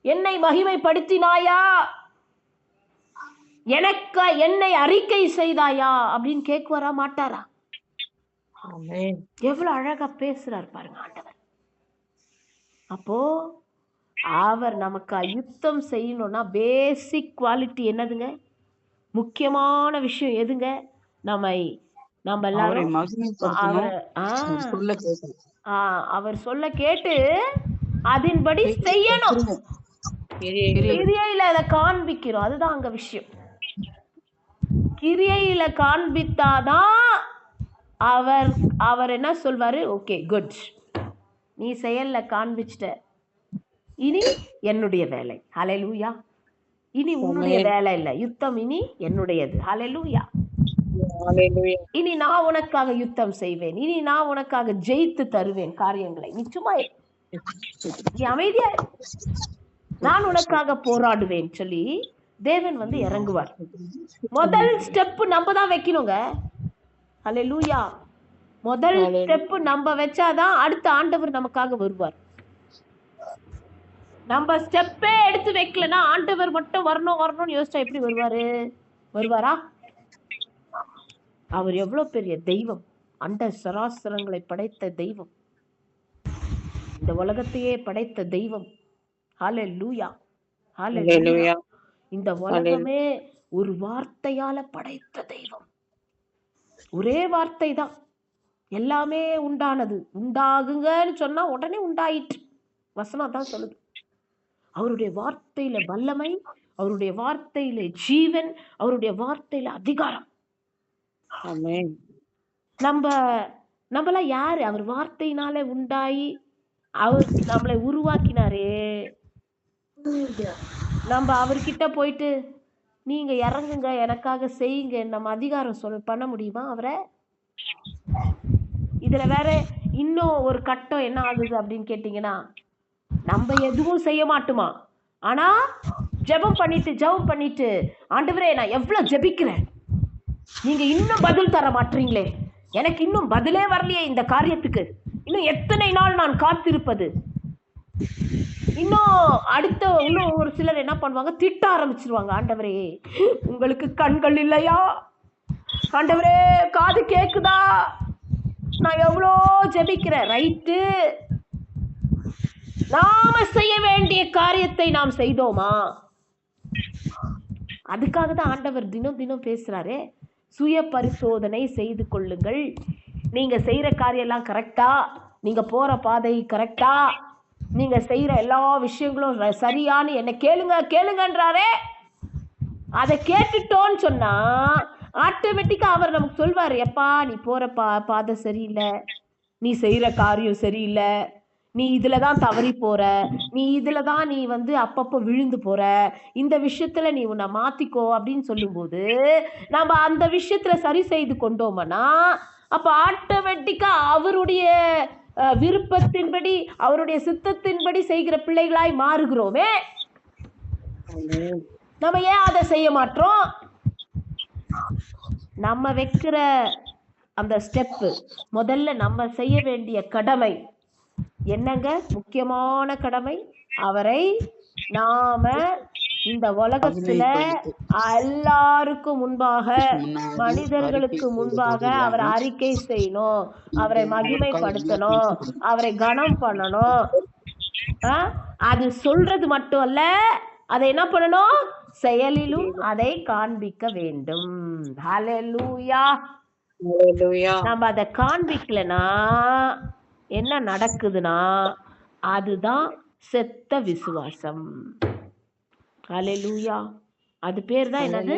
என்னை மகிமைப்படுத்தினாயா? என்னை அறிக்கை செய்தாயா அப்படின்னு கேட்குவாரா மாட்டாரா? எவ்வளவு அழகா பேசுறாரு பாருங்க ஆண்டவர். அப்போ அவர் நமக்கு யுத்தம் செய்யணும்னா பேசிக் குவாலிட்டி என்னதுங்க? முக்கியமான விஷயம் எதுங்க? நம்ம எல்லாரும் அவர் சொல்ல கேட்டு அதன்படி செய்யணும். கிரியையில அதை காண்பிக்கிறோம், அதுதான் அங்க விஷயம். கிரியையில காண்பித்தாதான் அவர் என்ன சொல்வாரு? ஓகே குட், நீ செயல்ல காண்பிச்சிட்ட, இனி என்னுடைய வேலை. ஹல்லேலூயா. இனி உன்னுடைய வேலை இல்ல, யுத்தம் இனி என்னுடையது. ஹல்லேலூயா. இனி நான் உனக்காக யுத்தம் செய்வேன், இனி நான் உனக்காக ஜெயித்து தருவேன் காரியங்களை. நிச்சயமா நீ அமைதியா, நான் உனக்காக போராடுவேன் சொல்லி தேவன் வந்து இறங்குவார். முதல் ஸ்டெப் நம்ம தான் வைக்கணுங்க. ஹல்லேலூயா. முதல் ஸ்டெப் நம்ம வச்சாதான் அடுத்த ஆண்டவர் நமக்காக வருவார். நம்ம ஸ்டெப்பே எடுத்து வைக்கலன்னா ஆண்டவர் மட்டும் வரணும்னு யோசிச்சா எப்படி வருவாரா? அவர் எவ்வளவு பெரிய தெய்வம், அண்ட சராசரங்களை படைத்த தெய்வம், இந்த உலகத்தையே படைத்த தெய்வம். ஹல்லேலூயா. ஹல்லேலூயா. இந்த உலகமே ஒரு வார்த்தையால படைத்த தெய்வம். ஒரே வார்த்தை தான் எல்லாமே உண்டானது. உண்டாகுங்கன்னு சொன்னா உடனே உண்டாயிற்று. வசனம் தான் சொல்லுது. அவருடைய வார்த்தையில வல்லமை, அவருடைய வார்த்தையில ஜீவன், அவருடைய வார்த்தையில அதிகாரம். நம்மளாம் யாரு? அவர் வார்த்தையினாலே உண்டாயி அவர் நம்மளை உருவாக்கினாரே. நம்ம அவர்கிட்ட போயிட்டு நீங்க இறங்குங்க, எனக்காக செய்யுங்க, நம்ம அதிகாரம் பண்ண முடியுமா அவரை? இதுல வேற இன்னும் ஒரு கட்டம் என்ன ஆகுது அப்படின்னு கேட்டீங்கன்னா, நம்ம எதுவும் செய்ய மாட்டோமா, ஆனா ஜெபம் பண்ணிட்டு ஆண்டவரே நான் எவ்வளவு ஜெபிக்கிறேன், நீங்க இன்னும் பதில் தர மாட்டீங்களே, எனக்கு இன்னும் பதிலே வரலையே இந்த காரியத்துக்கு, இன்னும் எத்தனை நாள் நான் காத்திருப்பது. இன்னும் ஒரு சிலர் என்ன பண்ணுவாங்க, திட்ட ஆரம்பிச்சிருவாங்க. ஆண்டவரே உங்களுக்கு கண்கள் இல்லையா? ஆண்டவரே காது கேக்குதா? நான் எவ்வளோ ஜெபிக்கிறேன். ரைட்டு, நாம செய்ய வேண்டிய காரியத்தை நாம் செய்தோமா? அதுக்காக தான் ஆண்டவர் தினம் தினம் பேசுறாரு. சுய பரிசோதனை செய்து கொள்ளுங்கள். நீங்க செய்யற காரியம் எல்லாம் கரெக்டா? நீங்க போற பாதை கரெக்டா? நீங்க செய்யற எல்லா விஷயங்களும் சரியானு என்ன கேளுங்கன்றாரே. அதை கேட்டுட்டோன்னு சொன்னா ஆட்டோமேட்டிக்கா அவர் நமக்கு சொல்வாரு, எப்பா நீ போற பாதை சரியில்லை, நீ செய்யற காரியம் சரியில்லை, நீ இதுலதான் தவறி போற, நீ இதுலதான் நீ வந்து அப்பப்போ விழுந்து போற, இந்த விஷயத்துல நீ உன்னை மாத்திக்கோ அப்படின்னு சொல்லும்போது நம்ம அந்த விஷயத்துல சரி செய்து கொண்டோம்னா அப்ப ஆட்டோமேட்டிக்கா அவருடைய விருப்பத்தின்படி, அவருடைய சித்தத்தின்படி செய்கிற பிள்ளைகளாய் மாறுகிறோமே. நம்ம ஏன் அதை செய்ய மாட்டோம்? நம்ம வைக்கிற அந்த ஸ்டெப்பு, முதல்ல நம்ம செய்ய வேண்டிய கடமை என்னங்க? முக்கியமான கடமை, அவரை நாம இந்த உலகத்துல எல்லாருக்கும் முன்பாக மனிதர்களுக்கு முன்பாக அவரை அறிக்கை செய்யணும், அவரை மகிமைப்படுத்தணும், அவரை கனம் பண்ணணும். அது சொல்றது மட்டும் அல்ல, அதை என்ன பண்ணணும், செயலிலும் அதை காண்பிக்க வேண்டும். ஹல்லேலூயா. நம்ம அதை காண்பிக்கலனா என்ன நடக்குதுன்னா அதுதான் செத்த விசுவாசம். ஹல்லேலூயா. அது பேர் தான் என்னது,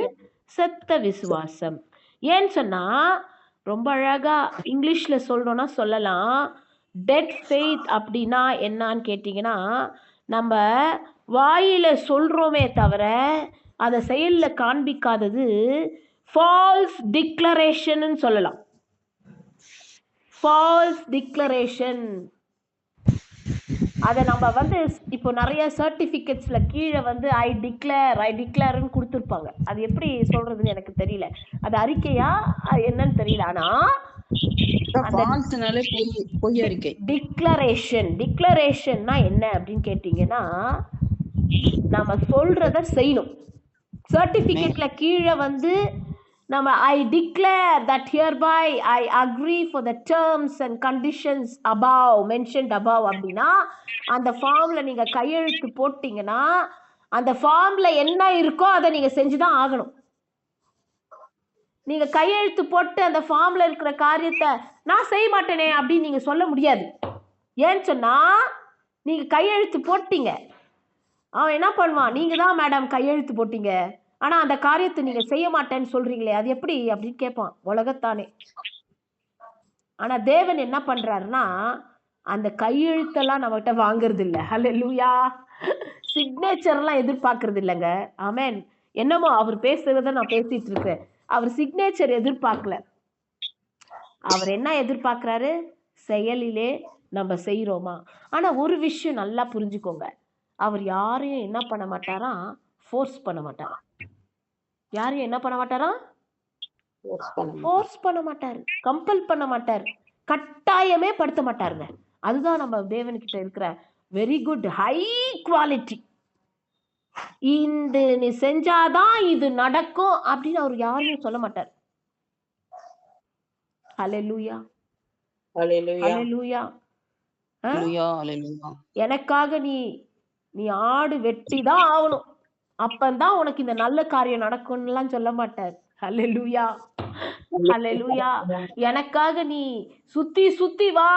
செத்த விசுவாசம். ஏன்னு சொன்னா ரொம்ப அழகா இங்கிலீஷ்ல சொல்லணும்னா சொல்லலாம், டெட் ஃபெய்த் அப்படின்னா என்னன்னு கேட்டிங்கன்னா, நம்ம வாயில சொல்றோமே தவிர அதை செயல்ல காண்பிக்காதது ஃபால்ஸ் டிக்ளரேஷன் சொல்லலாம். False declaration. அதை நம்ம வந்து இப்போ நிறைய சர்டிஃபிகேட்ஸ்ல கீழே வந்து ஐ டிக்ளேர்னு கொடுத்துருப்பாங்க. அது எப்படி சொல்றதுன்னு எனக்கு தெரியல, அது அறிக்கையா என்னன்னு தெரியல. ஆனா டிக்ளரேஷன்னா என்ன அப்படின்னு கேட்டீங்கன்னா, நம்ம சொல்றத செய்யணும். சர்டிஃபிகேட்ல கீழே வந்து நம்ம I declare that hereby I agree for the terms and conditions above mentioned above அப்படின்னா, அந்த ஃபார்ம்ல நீங்க கையெழுத்து போட்டீங்கன்னா அந்த ஃபார்ம்ல என்ன இருக்கோ அதை நீங்க செஞ்சுதான் ஆகணும். நீங்க கையெழுத்து போட்டு அந்த ஃபார்ம்ல இருக்கிற காரியத்தை நான் செய்ய மாட்டேனே அப்படின்னு நீங்க சொல்ல முடியாது. ஏன்னு சொன்னா நீங்க கையெழுத்து போட்டீங்க, அவன் என்ன பண்ணுவான், நீங்க தான் மேடம் கையெழுத்து போட்டீங்க, ஆனா அந்த காரியத்தை நீங்க செய்ய மாட்டேன்னு சொல்றீங்களே அது எப்படி அப்படின்னு கேட்பான் உலகத்தானே. ஆனா தேவன் என்ன பண்றாருன்னா அந்த கையெழுத்தெல்லாம் நம்மகிட்ட வாங்குறது இல்லை. ஹல்லேலூயா. சிக்னேச்சர்லாம் எதிர்பார்க்கறது இல்லைங்க. ஆமென். என்னமோ அவர் பேசுறத நான் பேசிட்டு இருக்கேன், அவர் சிக்னேச்சர் எதிர்பார்க்கல. அவர் என்ன எதிர்பார்க்கிறாரு, செயலிலே நம்ம செய்யறோமா. ஆனா ஒரு விஷயம் நல்லா புரிஞ்சுக்கோங்க, அவர் யாரையும் என்ன பண்ண மாட்டாராம், ஃபோர்ஸ் பண்ண மாட்டாராம். யாரையும் என்ன பண்ண மாட்டாராம், ஃபோர்ஸ் பண்ண மாட்டாரு, கம்பல் பண்ண மாட்டாரு, கட்டாயமே படுத்த மாட்டாருங்க. அதுதான் நம்ம தேவன்கிட்ட இருக்கிற வெரி குட் ஹை குவாலிட்டி. இந்த நீ செஞ்சாதான் இது நடக்கும் அப்படின்னு அவர் யாரையும் சொல்ல மாட்டார். ஹல்லேலூயா. ஹல்லேலூயா. எனக்காக நீ ஆடு வெட்டி தான் ஆகணும், அப்பந்தான் உனக்கு இந்த நல்ல காரியம் நடக்கும்லாம் சொல்ல மாட்டார். ஹல்லேலூயா. ஹல்லேலூயா. எனக்காக நீ சுத்தி சுத்தி வா,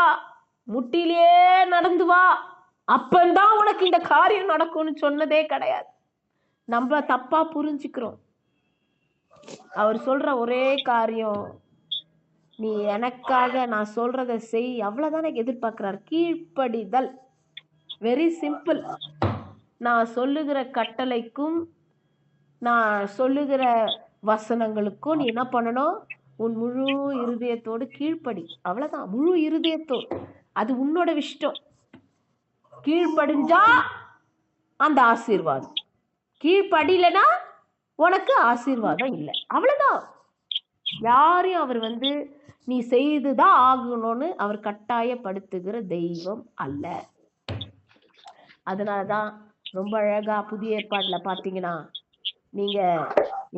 முட்டிலே நடந்து வா, அப்பந்தான் உனக்கு இந்த காரியம் நடக்கும்னு சொன்னதே கிடையாது. நம்ம தப்பா புரிஞ்சுக்கிறோம். அவர் சொல்ற ஒரே காரியம், நீ எனக்காக நான் சொல்றத செய், அவ்வளவுதானே எதிர்பார்க்கிறார். கீழ்ப்படிதல். Very simple. நான் சொல்லுகிற கட்டளைக்கும் நான் சொல்லுகிற வசனங்களுக்கும் நீ என்ன பண்ணணும், உன் முழு இருதயத்தோடு கீழ்ப்படி. அவ்வளவுதான், முழு இருதயத்தோடு. அது உன்னோட இஷ்டம். கீழ்ப்படிஞ்சா அந்த ஆசீர்வாதம், கீழ்ப்படிலனா உனக்கு ஆசீர்வாதம் இல்லை. அவ்வளவுதான். யாரையும் அவர் வந்து நீ செய்துதான் ஆகணும்னு அவர் கட்டாயப்படுத்துகிற தெய்வம் அல்ல. அதனாலதான் ரொம்ப அழகா புதிய ஏற்பாடுல பாத்தீங்கன்னா, நீங்க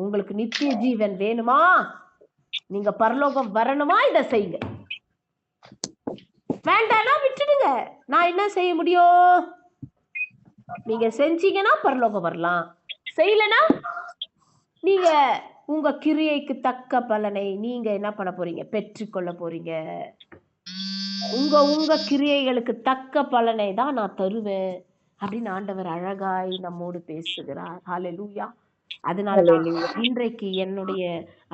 உங்களுக்கு நித்திய ஜீவன் வேணுமா, நீங்க பரலோகம் வரணுமா, இதை செய்யுங்க. வேண்டாம்னா விட்டுடுங்க. நான் என்ன செய்ய முடியும், நீங்க செஞ்சீங்கன்னா பரலோகம் வரலாம், செய்யலனா நீங்க உங்க கிரியைக்கு தக்க பலனை நீங்க என்ன பண்ண போறீங்க, பெற்றுக்கொள்ள போறீங்க. உங்க கிரியைகளுக்கு தக்க பலனை தான் நான் தருவேன் அப்படின்னு ஆண்டவர் அழகாய் நம்மோடு பேசுகிறார். ஹல்லேலூயா. அதனால இன்றைக்கு என்னுடைய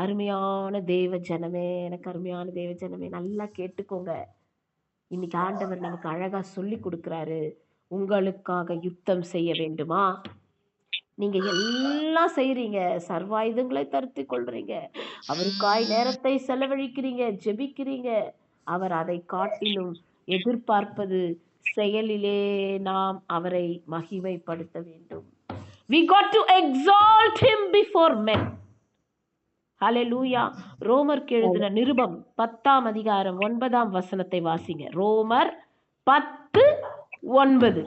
அருமையான தேவ ஜனமே, எனக்கு அருமையான தேவ ஜனமே, நல்லா கேட்டுக்கோங்க. இன்னைக்கு ஆண்டவர் நமக்கு அழகா சொல்லி கொடுக்கிறாரு. உங்களுக்காக யுத்தம் செய்ய வேண்டுமா, நீங்க எல்லாம் செய்றீங்க, சர்வாயுதங்களை தரித்து கொள்றீங்க, அவருக்காய் நேரத்தை செலவழிக்கிறீங்க, ஜெபிக்கிறீங்க. அவர் அதை காட்டிலும் எதிர்பார்ப்பது செயலிலே நாம் அவரை மகிமைப்படுத்த வேண்டும். We got to exalt him before men. ஹல்லேலூயா. ரோமருக்கு எழுதின நிருபம் 10ஆம் அதிகாரம் 9ஆம் வசனத்தை வாசிங்க. ரோமர் 10:9.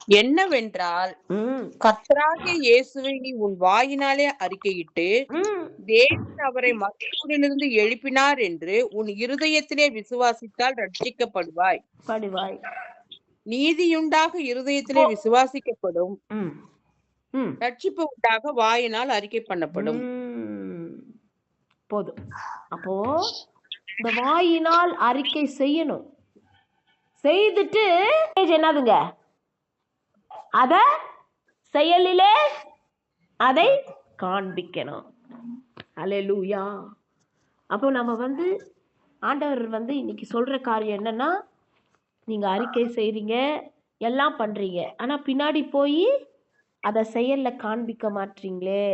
என்னவென்றால் ம், கர்த்தராகிய இயேசுவை நீ உன் வாயினாலே அறிக்கையிட்டு ம். தேவன் அவரை மரித்தோரிலிருந்து எழுப்பினார் என்று உன் இருதயத்திலே விசுவாசித்தால் ரட்சிக்கப்படுவாய். படிவாய். நீதியுண்டாக இருதயத்திலே விசுவாசிக்கப்படும், ம், ம், ரட்சிப்பு உண்டாக வாயினால் அறிக்கை பண்ணப்படும். ம். போதும். அப்போ இந்த வாயினால் அறிக்கை செய்யணும். செய்துட்டு என்னதுங்க, அத செயலிலே அதை காண்பிக்கணும். அல்லேலூயா. அப்போ நம்ம ஆண்டவர் இன்னைக்கு சொல்ற காரியம் என்னன்னா, நீங்க அறிக்கை செய்றீங்க, எல்லாம் பண்றீங்க, ஆனா பின்னாடி போய் அதை செயல்ல காண்பிக்க மாட்டீங்களே.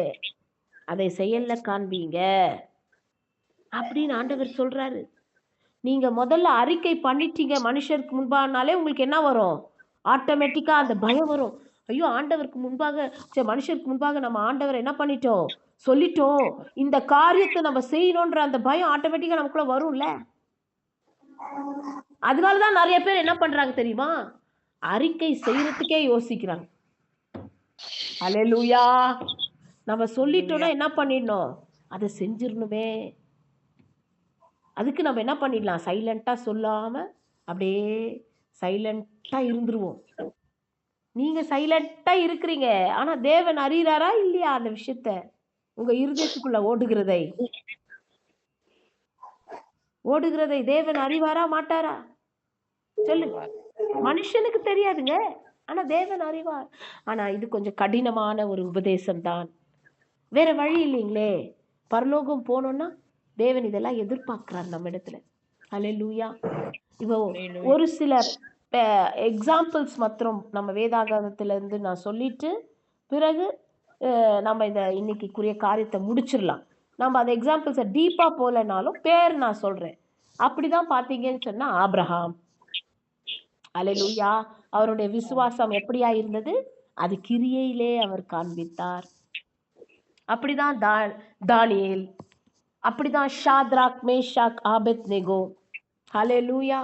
அதை செயல்ல காண்பீங்க அப்படின்னு ஆண்டவர் சொல்றாரு. நீங்க முதல்ல அறிக்கை பண்ணிட்டீங்க மனுஷருக்கு முன்பானாலே உங்களுக்கு என்ன வரும்? ஆட்டோமேட்டிக்கா அந்த பயம் வரும். ஐயோ, ஆண்டவருக்கு முன்பாக, மனுஷருக்கு முன்பாக நம்ம ஆண்டவர் என்ன பண்ணிட்டோம், சொல்லிட்டோம், இந்த காரியத்தை நம்ம செய்யணும்ன்ற அந்த பயம் ஆட்டோமேட்டிக்கா நமக்குள்ள வரும்ல. அதனாலதான் நிறைய பேர் என்ன பண்றாங்க தெரியுமா, அறிக்கை செய்யறதுக்கே யோசிக்கிறாங்க. அல்லேலூயா. நம்ம சொல்லிட்டோம்னா என்ன பண்ணிடணும், அதை செஞ்சிடணுமே. அதுக்கு நம்ம என்ன பண்ணிடலாம், சைலண்டா சொல்லாம அப்படியே சைலண்டா இருந்துருவோம். நீங்க சைலண்டா இருக்கிறீங்க, ஆனா தேவன் அறியறாரா இல்லையா அந்த விஷயத்த, உங்க இருதயத்துக்குள்ள ஓடுகிறதை தேவன் அறிவாரா மாட்டாரா? சொல்லுங்க. மனுஷனுக்கு தெரியாதுங்க, ஆனா தேவன் அறிவார். ஆனா இது கொஞ்சம் கடினமான ஒரு உபதேசம் தான், வேற வழி இல்லைங்களே. பரலோகம் போனோம்னா தேவன் இதெல்லாம் எதிர்பார்க்கிறார் நம்ம இடத்துல. அல்லேலூயா. இப்போ ஒரு சில எக்ஸாம்பிள்ஸ் மாத்திரம் நம்ம வேதாகமத்துல இருந்து நான் சொல்லிட்டு பிறகு நம்ம இந்த இன்னைக்குரிய காரியத்தை முடிச்சிடலாம். நம்ம அந்த எக்ஸாம்பிள்ஸை டீப்பா போலனாலும் பேர் நான் சொல்றேன். அப்படிதான் பாத்தீங்கன்னு சொன்னா ஆபிரகாம், அல்லேலூயா, அவருடைய விசுவாசம் எப்படியா இருந்தது, அது கிரியையிலே அவர் காண்பித்தார். அப்படிதான் தானியேல், அப்படிதான் ஷாத்ராக், மேஷாக், ஆபேத்நேகோ, ஹல்லேலூயா,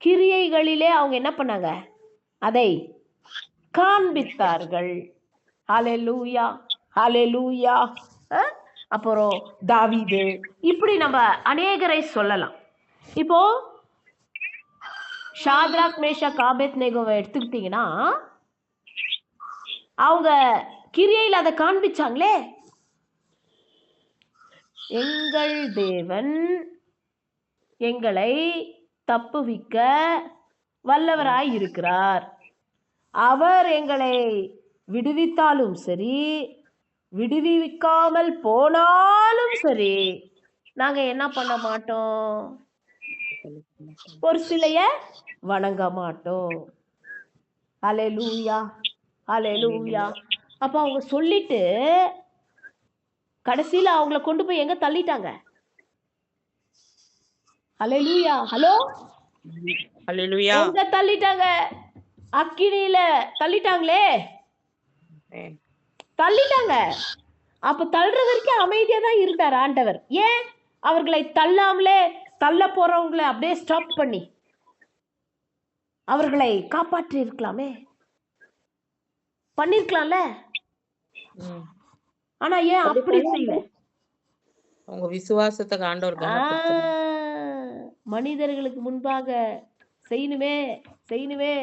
கிரியைகளிலே அவங்க என்ன பண்ணாங்க, அதை காண்பித்தார்கள். ஹல்லேலூயா, ஹல்லேலூயா. அப்புறம் தாவீது, இப்படி நம்ம அநேகரை சொல்லலாம். இப்போ ஷாத்ராக், மேஷாக், ஆபேத்நேகோவை எடுத்துக்கிட்டீங்கன்னா அவங்க கிரியையில் அதை காண்பிச்சாங்களே. எங்கள் தேவன் எங்களை தப்புவிக்க வல்லவராய் இருக்கிறார், அவர் எங்களை விடுவித்தாலும் சரி விடுவிக்காமல் போனாலும் சரி நாங்க என்ன பண்ண மாட்டோம், ஒரு சிலைய வணங்க மாட்டோம். ஹல்லேலூயா, ஹல்லேலூயா. அப்ப அவங்க சொல்லிட்டு கடைசியில அவங்கள கொண்டு போய் எங்க தள்ளிட்டாங்க? ஹல்லேலூயா. ஹலோ, ஹல்லேலூயா. எங்க தள்ளிட்டாங்க? அக்கினியில தள்ளிட்டாங்களே, தள்ளிட்டாங்க. அப்ப தள்ளுற வரைக்கும் அமைதியா தான் இருந்தார் ஆண்டவர். ஏன் அவர்களை தள்ளாமலே, தள்ள போறவங்களை அப்படியே ஸ்டாப் பண்ணி அவர்களை காப்பாற்றி இருக்கலாமே, பண்ணிருக்கலாம்ல. ஆனா ஏன் அப்படி செய்யல? உங்க விசுவாசத்தை ஆண்டவர் கனப்படுத்துறார். மனிதர்களுக்கு முன்பாக செய்யணுமே செய்யணுமே.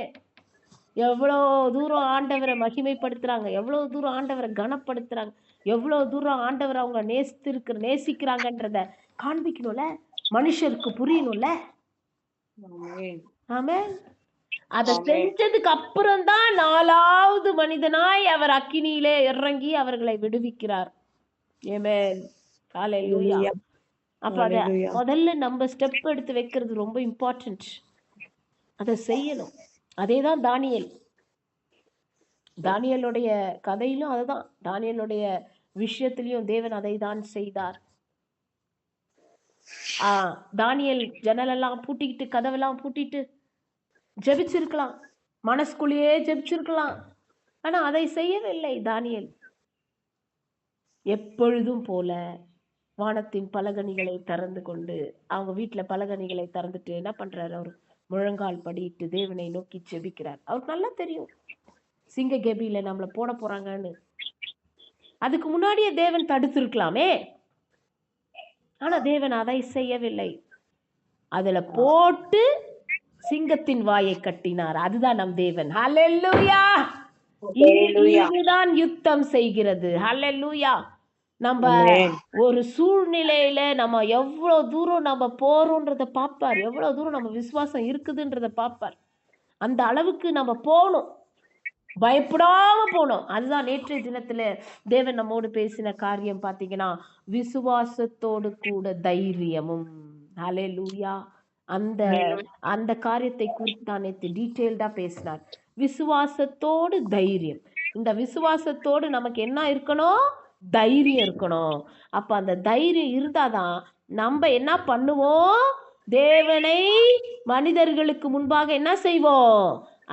எவ்வளோ தூரம் ஆண்டவரை மகிமைப்படுத்துறாங்க, எவ்வளவு தூரம் ஆண்டவரை கனப்படுத்துறாங்க, எவ்வளவு தூரம் ஆண்டவரை அவங்க நேசிக்கிறாங்கன்றத காண்பிக்கணும்ல, மனுஷருக்கு புரியணும்ல. ஆமென். அதை செஞ்சதுக்கு அப்புறம் தான் 4வது மனிதனாய் அவர் அக்கினியிலே இறங்கி அவர்களை விடுவிக்கிறார். ஆமென். ஹல்லேலூயா. அப்ப அத முதல்ல நம்ம ஸ்டெப் எடுத்து வைக்கிறது ரொம்ப இம்பார்ட்டன்ட். அதை செய்யணும். அதேதான் தானியேலுடைய கதையிலும் அதுதான், தானியேலுடைய விஷயத்திலையும் தேவன் அதை தான் செய்தார். தானியேல் ஜன்னலெல்லாம் பூட்டிக்கிட்டு, கதவெல்லாம் பூட்டிட்டு ஜெபிச்சிருக்கலாம், மனசுக்குள்ளேயே ஜெபிச்சிருக்கலாம். ஆனா அதை செய்யவில்லை தானியேல். எப்பொழுதும் போல வானத்தின் பலகணிகளை திறந்து கொண்டு, அவங்க வீட்டுல பலகணிகளை திறந்துட்டு என்ன பண்றாரு, அவர் முழங்கால் படியிட்டு தேவனை நோக்கி ஜெபிக்கிறார். அவருக்கு நல்லா தெரியும் சிங்க கெபியில நம்மளை போட போறாங்கன்னு. அதுக்கு முன்னாடியே தேவன் தடுத்திருக்கலாமே. ஆனா தேவன் அதை செய்யவில்லை. அதுல போட்டு சிங்கத்தின் வாயை கட்டினார். அதுதான் நம் தேவன். ஹல்லேலூயா. இதுதான் யுத்தம் செய்கிறது. ஹல்லேலூயா. நம்ம ஒரு சூழ்நிலையில நம்ம எவ்வளவு தூரம் நம்ம போறோம்ன்றத பார்ப்பார். எவ்வளவு தூரம் நம்ம விசுவாசம் இருக்குதுன்றத பார்ப்பார். அந்த அளவுக்கு நம்ம போகணும், பயப்படாம போனோம். அதுதான் நேற்றைய தினத்துல தேவன் நம்மோடு பேசின காரியம். பாத்தீங்கன்னா, விசுவாசத்தோடு கூட தைரியமும். ஹல்லேலூயா. அந்த அந்த காரியத்தை குறித்து தான் நேற்று டீட்டெயில்டா பேசினார். விசுவாசத்தோடு தைரியம். இந்த விசுவாசத்தோடு நமக்கு என்ன இருக்கணும்? தைரியம் இருக்கணும். அப்ப அந்த தைரியம் இருந்தாதான் நம்ம என்ன பண்ணுவோம்? தேவனை மனிதர்களுக்கு முன்பாக என்ன செய்வோம்?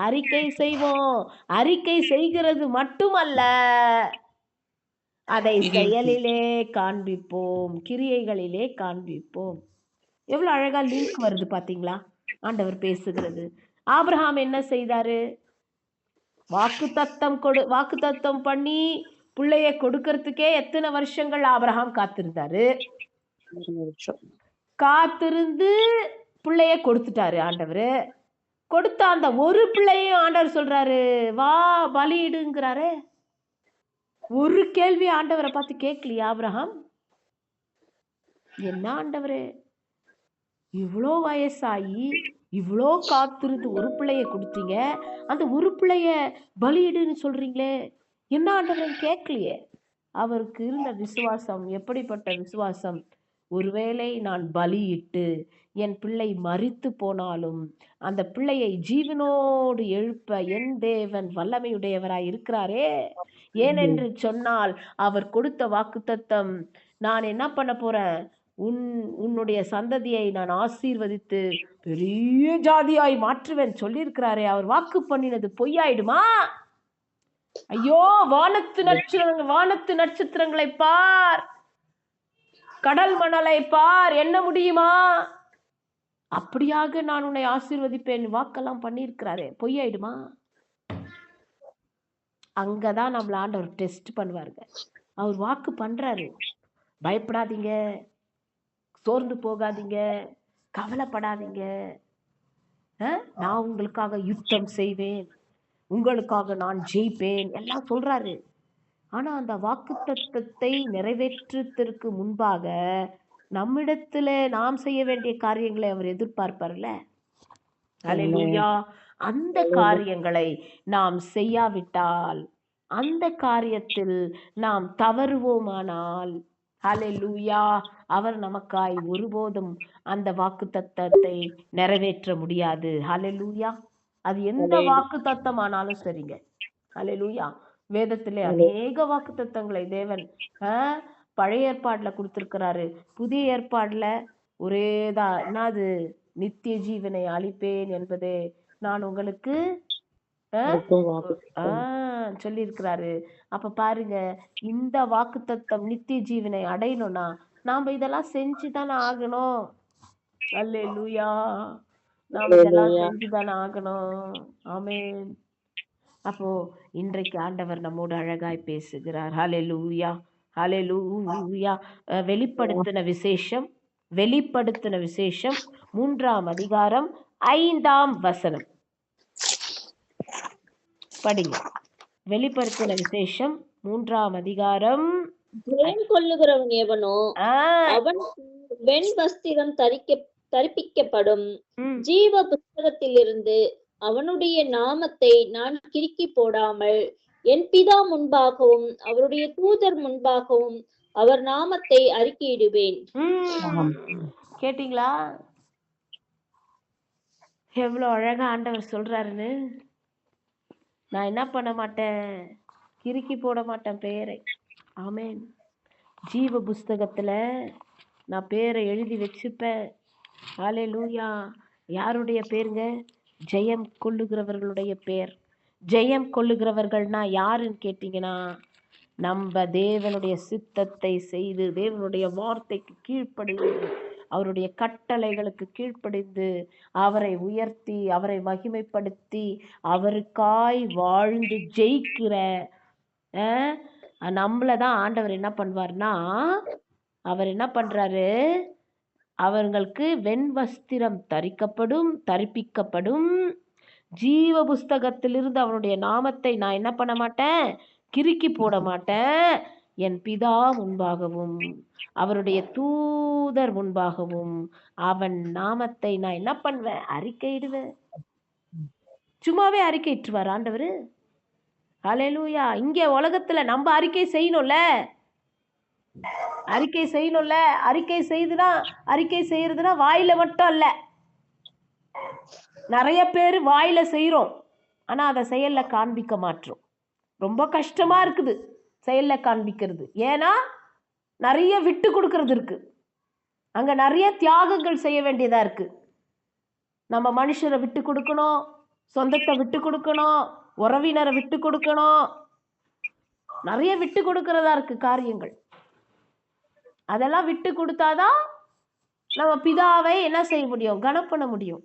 அறிக்கை செய்வோம். அறிக்கை செய்கிறது மட்டுமல்ல, அதை செயலிலே காண்பிப்போம், கிரியைகளிலே காண்பிப்போம். எவ்வளவு அழகா லிங்க் வருது பாத்தீங்களா? ஆண்டவர் பேசுகிறது. ஆபிரகாம் என்ன செய்தாரு? வாக்குத்தத்தம் பண்ணி பிள்ளைய கொடுக்கறதுக்கே எத்தனை வருஷங்கள் ஆபிரகாம் காத்திருந்தாரு. காத்திருந்து பிள்ளைய கொடுத்துட்டாரு ஆண்டவர். கொடுத்த அந்த ஒரு பிள்ளையும் ஆண்டவர் சொல்றாரு, வா பலியிடுங்கிறாரு. ஒரு கேள்வி ஆண்டவரை பார்த்து கேட்கலையா ஆபிரகாம்? என்ன ஆண்டவரே, இவ்வளோ வயசாகி இவ்வளோ காத்திருந்து ஒரு பிள்ளைய கொடுத்தீங்க, அந்த ஒரு பிள்ளைய பலியிடுன்னு சொல்றீங்களே, என்ன ஆண்டவரே கேட்கலையே. அவருக்கு இருந்த விசுவாசம் எப்படிப்பட்ட விசுவாசம்! ஒருவேளை நான் பலியிட்டு என் பிள்ளை மரித்து போனாலும் அந்த பிள்ளையை ஜீவனோடு எழுப்ப என் தேவன் வல்லமையுடையவராய் இருக்கிறாரே. ஏனென்று சொன்னால் அவர் கொடுத்த வாக்குத்தத்தம், நான் என்ன பண்ண போறேன்? உன்னுடைய சந்ததியை நான் ஆசீர்வதித்து பெரிய ஜாதியாய் மாற்றுவேன் சொல்லியிருக்கிறாரே. அவர் வாக்கு பண்ணினது பொய்யாயிடுமா? ஐயோ, வானத்து நட்சத்திரங்களை பார், கடல் மணலை பார், என்ன முடியுமா? அப்படியாக நான் உன்னை ஆசீர்வதிப்பேன் வாக்கெல்லாம் பண்ணியிருக்கிறாரே, பொய்யாயிடுமா? அங்கதான் நம்மள ஆண்டவர் டெஸ்ட் பண்ணுவாருங்க. அவர் வாக்கு பண்றாரு. பயப்படாதீங்க, சோர்ந்து போகாதீங்க, கவலைப்படாதீங்க, நான் உங்களுக்காக யுத்தம் செய்வேன், உங்களுக்காக நான் ஜெயிப்பேன் எல்லாம் சொல்றாரு. ஆனா அந்த வாக்குத்தத்தத்தை நிறைவேற்றத்திற்கு முன்பாக நம்மிடத்துல நாம் செய்ய வேண்டிய காரியங்களை அவர் எதிர்பார்ப்பார்ல. ஹல்லேலூயா. அந்த காரியங்களை நாம் செய்யாவிட்டால், அந்த காரியத்தில் நாம் தவறுவோமானால், ஹல்லேலூயா, அவர் நமக்காய் ஒருபோதும் அந்த வாக்குத்தத்தத்தை நிறைவேற்ற முடியாது. ஹல்லேலூயா. அது எந்த வாக்குத்தத்தமானாலும் சரிங்க. ஹல்லேலூயா. வேதத்திலே அநேக வாக்குத்தத்தங்களை தேவன் பழைய ஏற்பாடுல கொடுத்திருக்கிறாரு. புதிய ஏற்பாடுல ஒரேதான், என்னது? நித்திய ஜீவனை அளிப்பேன் என்பதே நான் உங்களுக்கு சொல்லியிருக்கிறாரு. அப்ப பாருங்க, இந்த வாக்குத்தத்தம் நித்திய ஜீவனை அடையணும்னா நாம இதெல்லாம் செஞ்சுதானே ஆகணும். அல்லேலூயா. நாம இதெல்லாம் செஞ்சுதானே ஆகணும். ஆமென். அப்போ இன்றைக்கு ஆண்டவர் நம்மோடு அழகாய் பேசுகிறார். ஹல்லேலூயா, ஹல்லேலூயா. வெளிப்படுத்தின விசேஷம் 3ஆம் அதிகாரம் 5ஆம் வசனம் படிங்க. வெளிப்படுத்தின விசேஷம் 3ஆம் அதிகாரம். ஜெயம் கொள்ளுகிறவன் எவனோ அவன் வெண் வஸ்திரம் தரிப்பிக்கப்படும். ஜீவ புஸ்தகத்திலிருந்து அவனுடைய நாமத்தை நான் கிறுக்கி போடாமல் என் பிதா முன்பாகவும் அவருடைய தூதர் முன்பாகவும் அவர் நாமத்தை அறிக்கையிடுவேன். கேட்டீங்களா எவ்வளவு அழகா ஆண்டவர் சொல்றாருன்னு? நான் என்ன பண்ண மாட்டேன்? கிறுக்கி போட மாட்டேன் பெயரை. ஆமென். ஜீவ புஸ்தகத்துல நான் பேரை எழுதி வச்சுப்பேன். ஹல்லேலூயா. யாருடைய பேருங்க? ஜெயம் கொள்ளுகிறவர்களுடைய பேர். ஜெயம் கொள்ளுகிறவர்கள்னா யாருன்னு கேட்டீங்கன்னா, நம்ம தேவனுடைய சித்தத்தை செய்து தேவனுடைய வார்த்தைக்கு கீழ்ப்படிந்து அவருடைய கட்டளைகளுக்கு கீழ்ப்படிந்து அவரை உயர்த்தி அவரை மகிமைப்படுத்தி அவருக்காய் வாழ்ந்து ஜெயிக்கிற நம்மளதான் ஆண்டவர் என்ன பண்ணுவார்னா, அவர் என்ன பண்றாரு, அவர்களுக்கு வெண்வஸ்திரம் தரிப்பிக்கப்படும், ஜீவ புஸ்தகத்திலிருந்து அவனுடைய நாமத்தை நான் என்ன பண்ண மாட்டேன், கிறுக்கி போட மாட்டேன். என் பிதா முன்பாகவும் அவருடைய தூதர் முன்பாகவும் அவன் நாமத்தை நான் என்ன பண்ணுவேன், அறிக்கையிடுவேன். சும்மாவே அறிக்கையிட்டுவார் ஆண்டவர். ஹல்லேலூயா. இங்க உலகத்துல நம்ம அறிக்கை செய்யணும்ல, அறிக்கை செய்யறதுனா வாயில மட்டும் அல்ல. நிறைய பேர் வாயில செய்யறோம், ஆனா அதை செயல்ல காண்பிக்க மாட்டோம். ரொம்ப கஷ்டமா இருக்குது செயல்ல காண்பிக்கிறது. ஏன்னா நிறைய விட்டு கொடுக்கறது இருக்கு, அங்க நிறைய தியாகங்கள் செய்ய வேண்டியதா இருக்கு. நம்ம மனுஷரை விட்டு கொடுக்கணும், சொந்தத்தை விட்டு கொடுக்கணும், உறவினரை விட்டு கொடுக்கணும், நிறைய விட்டு கொடுக்கறதா இருக்கு காரியங்கள். அதெல்லாம் விட்டு கொடுத்தாதான் நம்ம பிதாவை என்ன செய்ய முடியும், கனம் பண்ண முடியும்.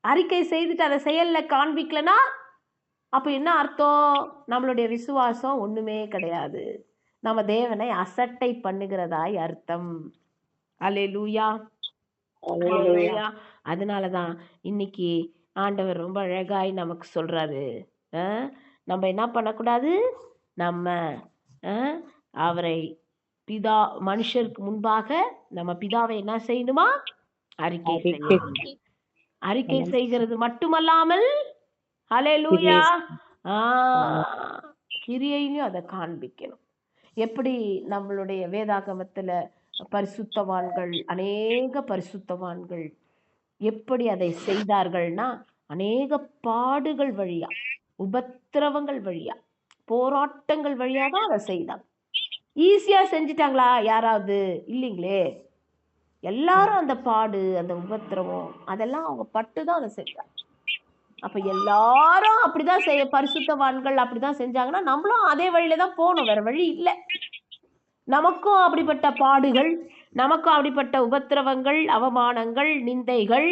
அறிக்கை செய்துட்டு அதை செயல்ல காண்பிக்கலனா அப்ப என்ன அர்த்தம், நம்மளுடைய விசுவாசம் ஒண்ணுமே கிடையாது, நம்ம தேவனை அசட்டை பண்ணுகிறதாய் அர்த்தம். அல்லேலூயா. அதனாலதான் இன்னைக்கு ஆண்டவர் ரொம்ப அழகாய் நமக்கு சொல்றாரு, நம்ம என்ன பண்ணக்கூடாது, நம்ம அவரை பிதா மனுஷருக்கு முன்பாக நம்ம பிதாவை என்ன செய்யணுமா, அறிக்கை செய்கிறது மட்டுமல்லாமல் ஹல்லேலூயா கிரியையிலும் அதை காண்பிக்கணும். எப்படி நம்மளுடைய வேதாகமத்துல பரிசுத்தவான்கள், அநேக பரிசுத்தவான்கள் எப்படி அதை செய்தார்கள்னா, அநேக பாடுகள் வழியா, உபத்திரவங்கள் வழியா, போராட்டங்கள் வழியா தான் அதை செய்தாங்க. ஈஸியா செஞ்சிட்டாங்களா யாராவது? இல்லைங்களே. எல்லாரும் அந்த பாடு, அந்த உபத்திரவம் அதெல்லாம் அவங்க பட்டுதான் அதை செஞ்சாங்க. அப்ப எல்லாரும் அப்படிதான் பரிசுத்தவான்கள் அப்படிதான் செஞ்சாங்கன்னா நம்மளும் அதே வழியில தான் போகணும், வேற வழி இல்லை. நமக்கும் அப்படிப்பட்ட பாடுகள், நமக்கும் அப்படிப்பட்ட உபத்திரவங்கள், அவமானங்கள், நிந்தைகள்,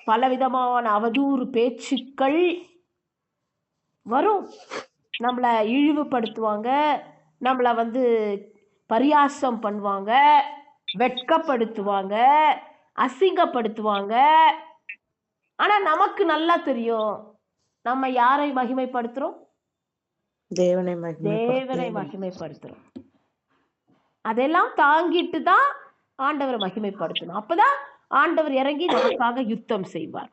பலவிதமான அவதூறு பேச்சுக்கள் வரும். நம்மளை இழிவுபடுத்துவாங்க, நம்மளை பரியாசம் பண்ணுவாங்க, வெட்கப்படுத்துவாங்க, அசிங்கப்படுத்துவாங்க. ஆனா நமக்கு நல்லா தெரியும் நம்ம யாரை மகிமைப்படுத்துறோம், தேவனை மகிமைப்படுத்துறோம். அதெல்லாம் தாங்கிட்டு தான் ஆண்டவரை மகிமைப்படுத்தணும். அப்பதான் ஆண்டவர் இறங்கி நமக்காக யுத்தம் செய்வார்.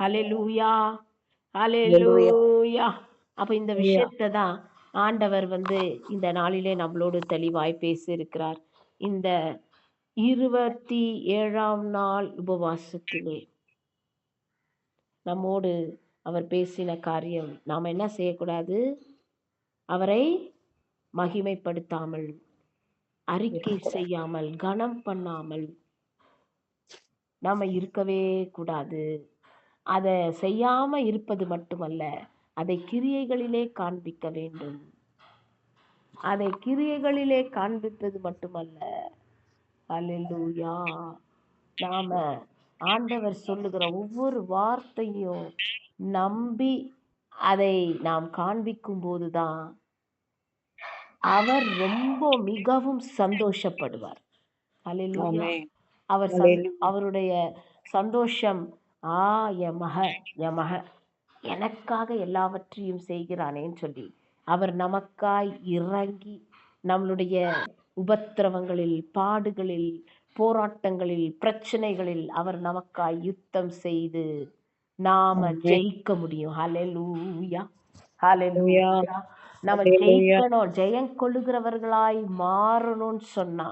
ஹல்லேலூயா, ஹல்லேலூயா. அப்ப இந்த விஷயத்தை தான் ஆண்டவர் இந்த நாளிலே நம்மளோடு தெளிவாய் பேசி இருக்கிறார். இந்த 27ஆம் நாள் உபவாசத்திலே நம்மோடு அவர் பேசின காரியம், நாம் என்ன செய்யக்கூடாது, அவரை மகிமைப்படுத்தாமல், அறிக்கை செய்யாமல், கனம் பண்ணாமல் நாம இருக்கவே கூடாது. அதை செய்யாம இருப்பது மட்டுமல்ல, அதை கிரியைகளிலே காண்பிக்க வேண்டும். அதை கிரியைகளிலே காண்பிப்பது மட்டுமல்ல, அல்லேலூயா, நாம ஆண்டவர் சொல்லுகிற ஒவ்வொரு வார்த்தையும் நம்பி அதை நாம் காண்பிக்கும் போதுதான் அவர் ரொம்ப மிகவும் சந்தோஷப்படுவார். அல்லேலூயா. அவருடைய சந்தோஷம், என் மக எனக்காக எல்லாவற்றையும் செய்கிறானேன்னு சொல்லி அவர் நமக்காய் இறங்கி நம்மளுடைய உபத்திரவங்களில், பாடுகளில், போராட்டங்களில், பிரச்சனைகளில் அவர் நமக்காய் யுத்தம் செய்து நாம ஜெயிக்க முடியும். ஹல்லேலூயா, ஹல்லேலூயா. நம்ம ஜெயிக்கணும், ஜெயம் கொள்ளுகிறவர்களாய் மாறணும்னு சொன்னா,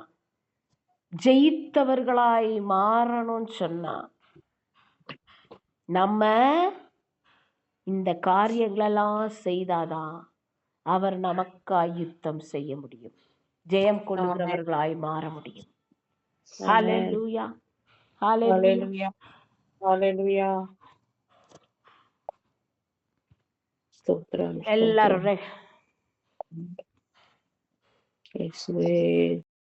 ஜெயித்தவர்களாய் மாறணும்னு சொன்னா நம்ம இந்த காரியங்களெல்லாம் செய்தாதான் அவர் நமக்காய் யுத்தம் செய்ய முடியும், ஜெயம் கொள்ளுகிறவர்களாய் மாற முடியும். ஹல்லேலூயா, ஹல்லேலூயா, ஹல்லேலூயா. எல்லாரும்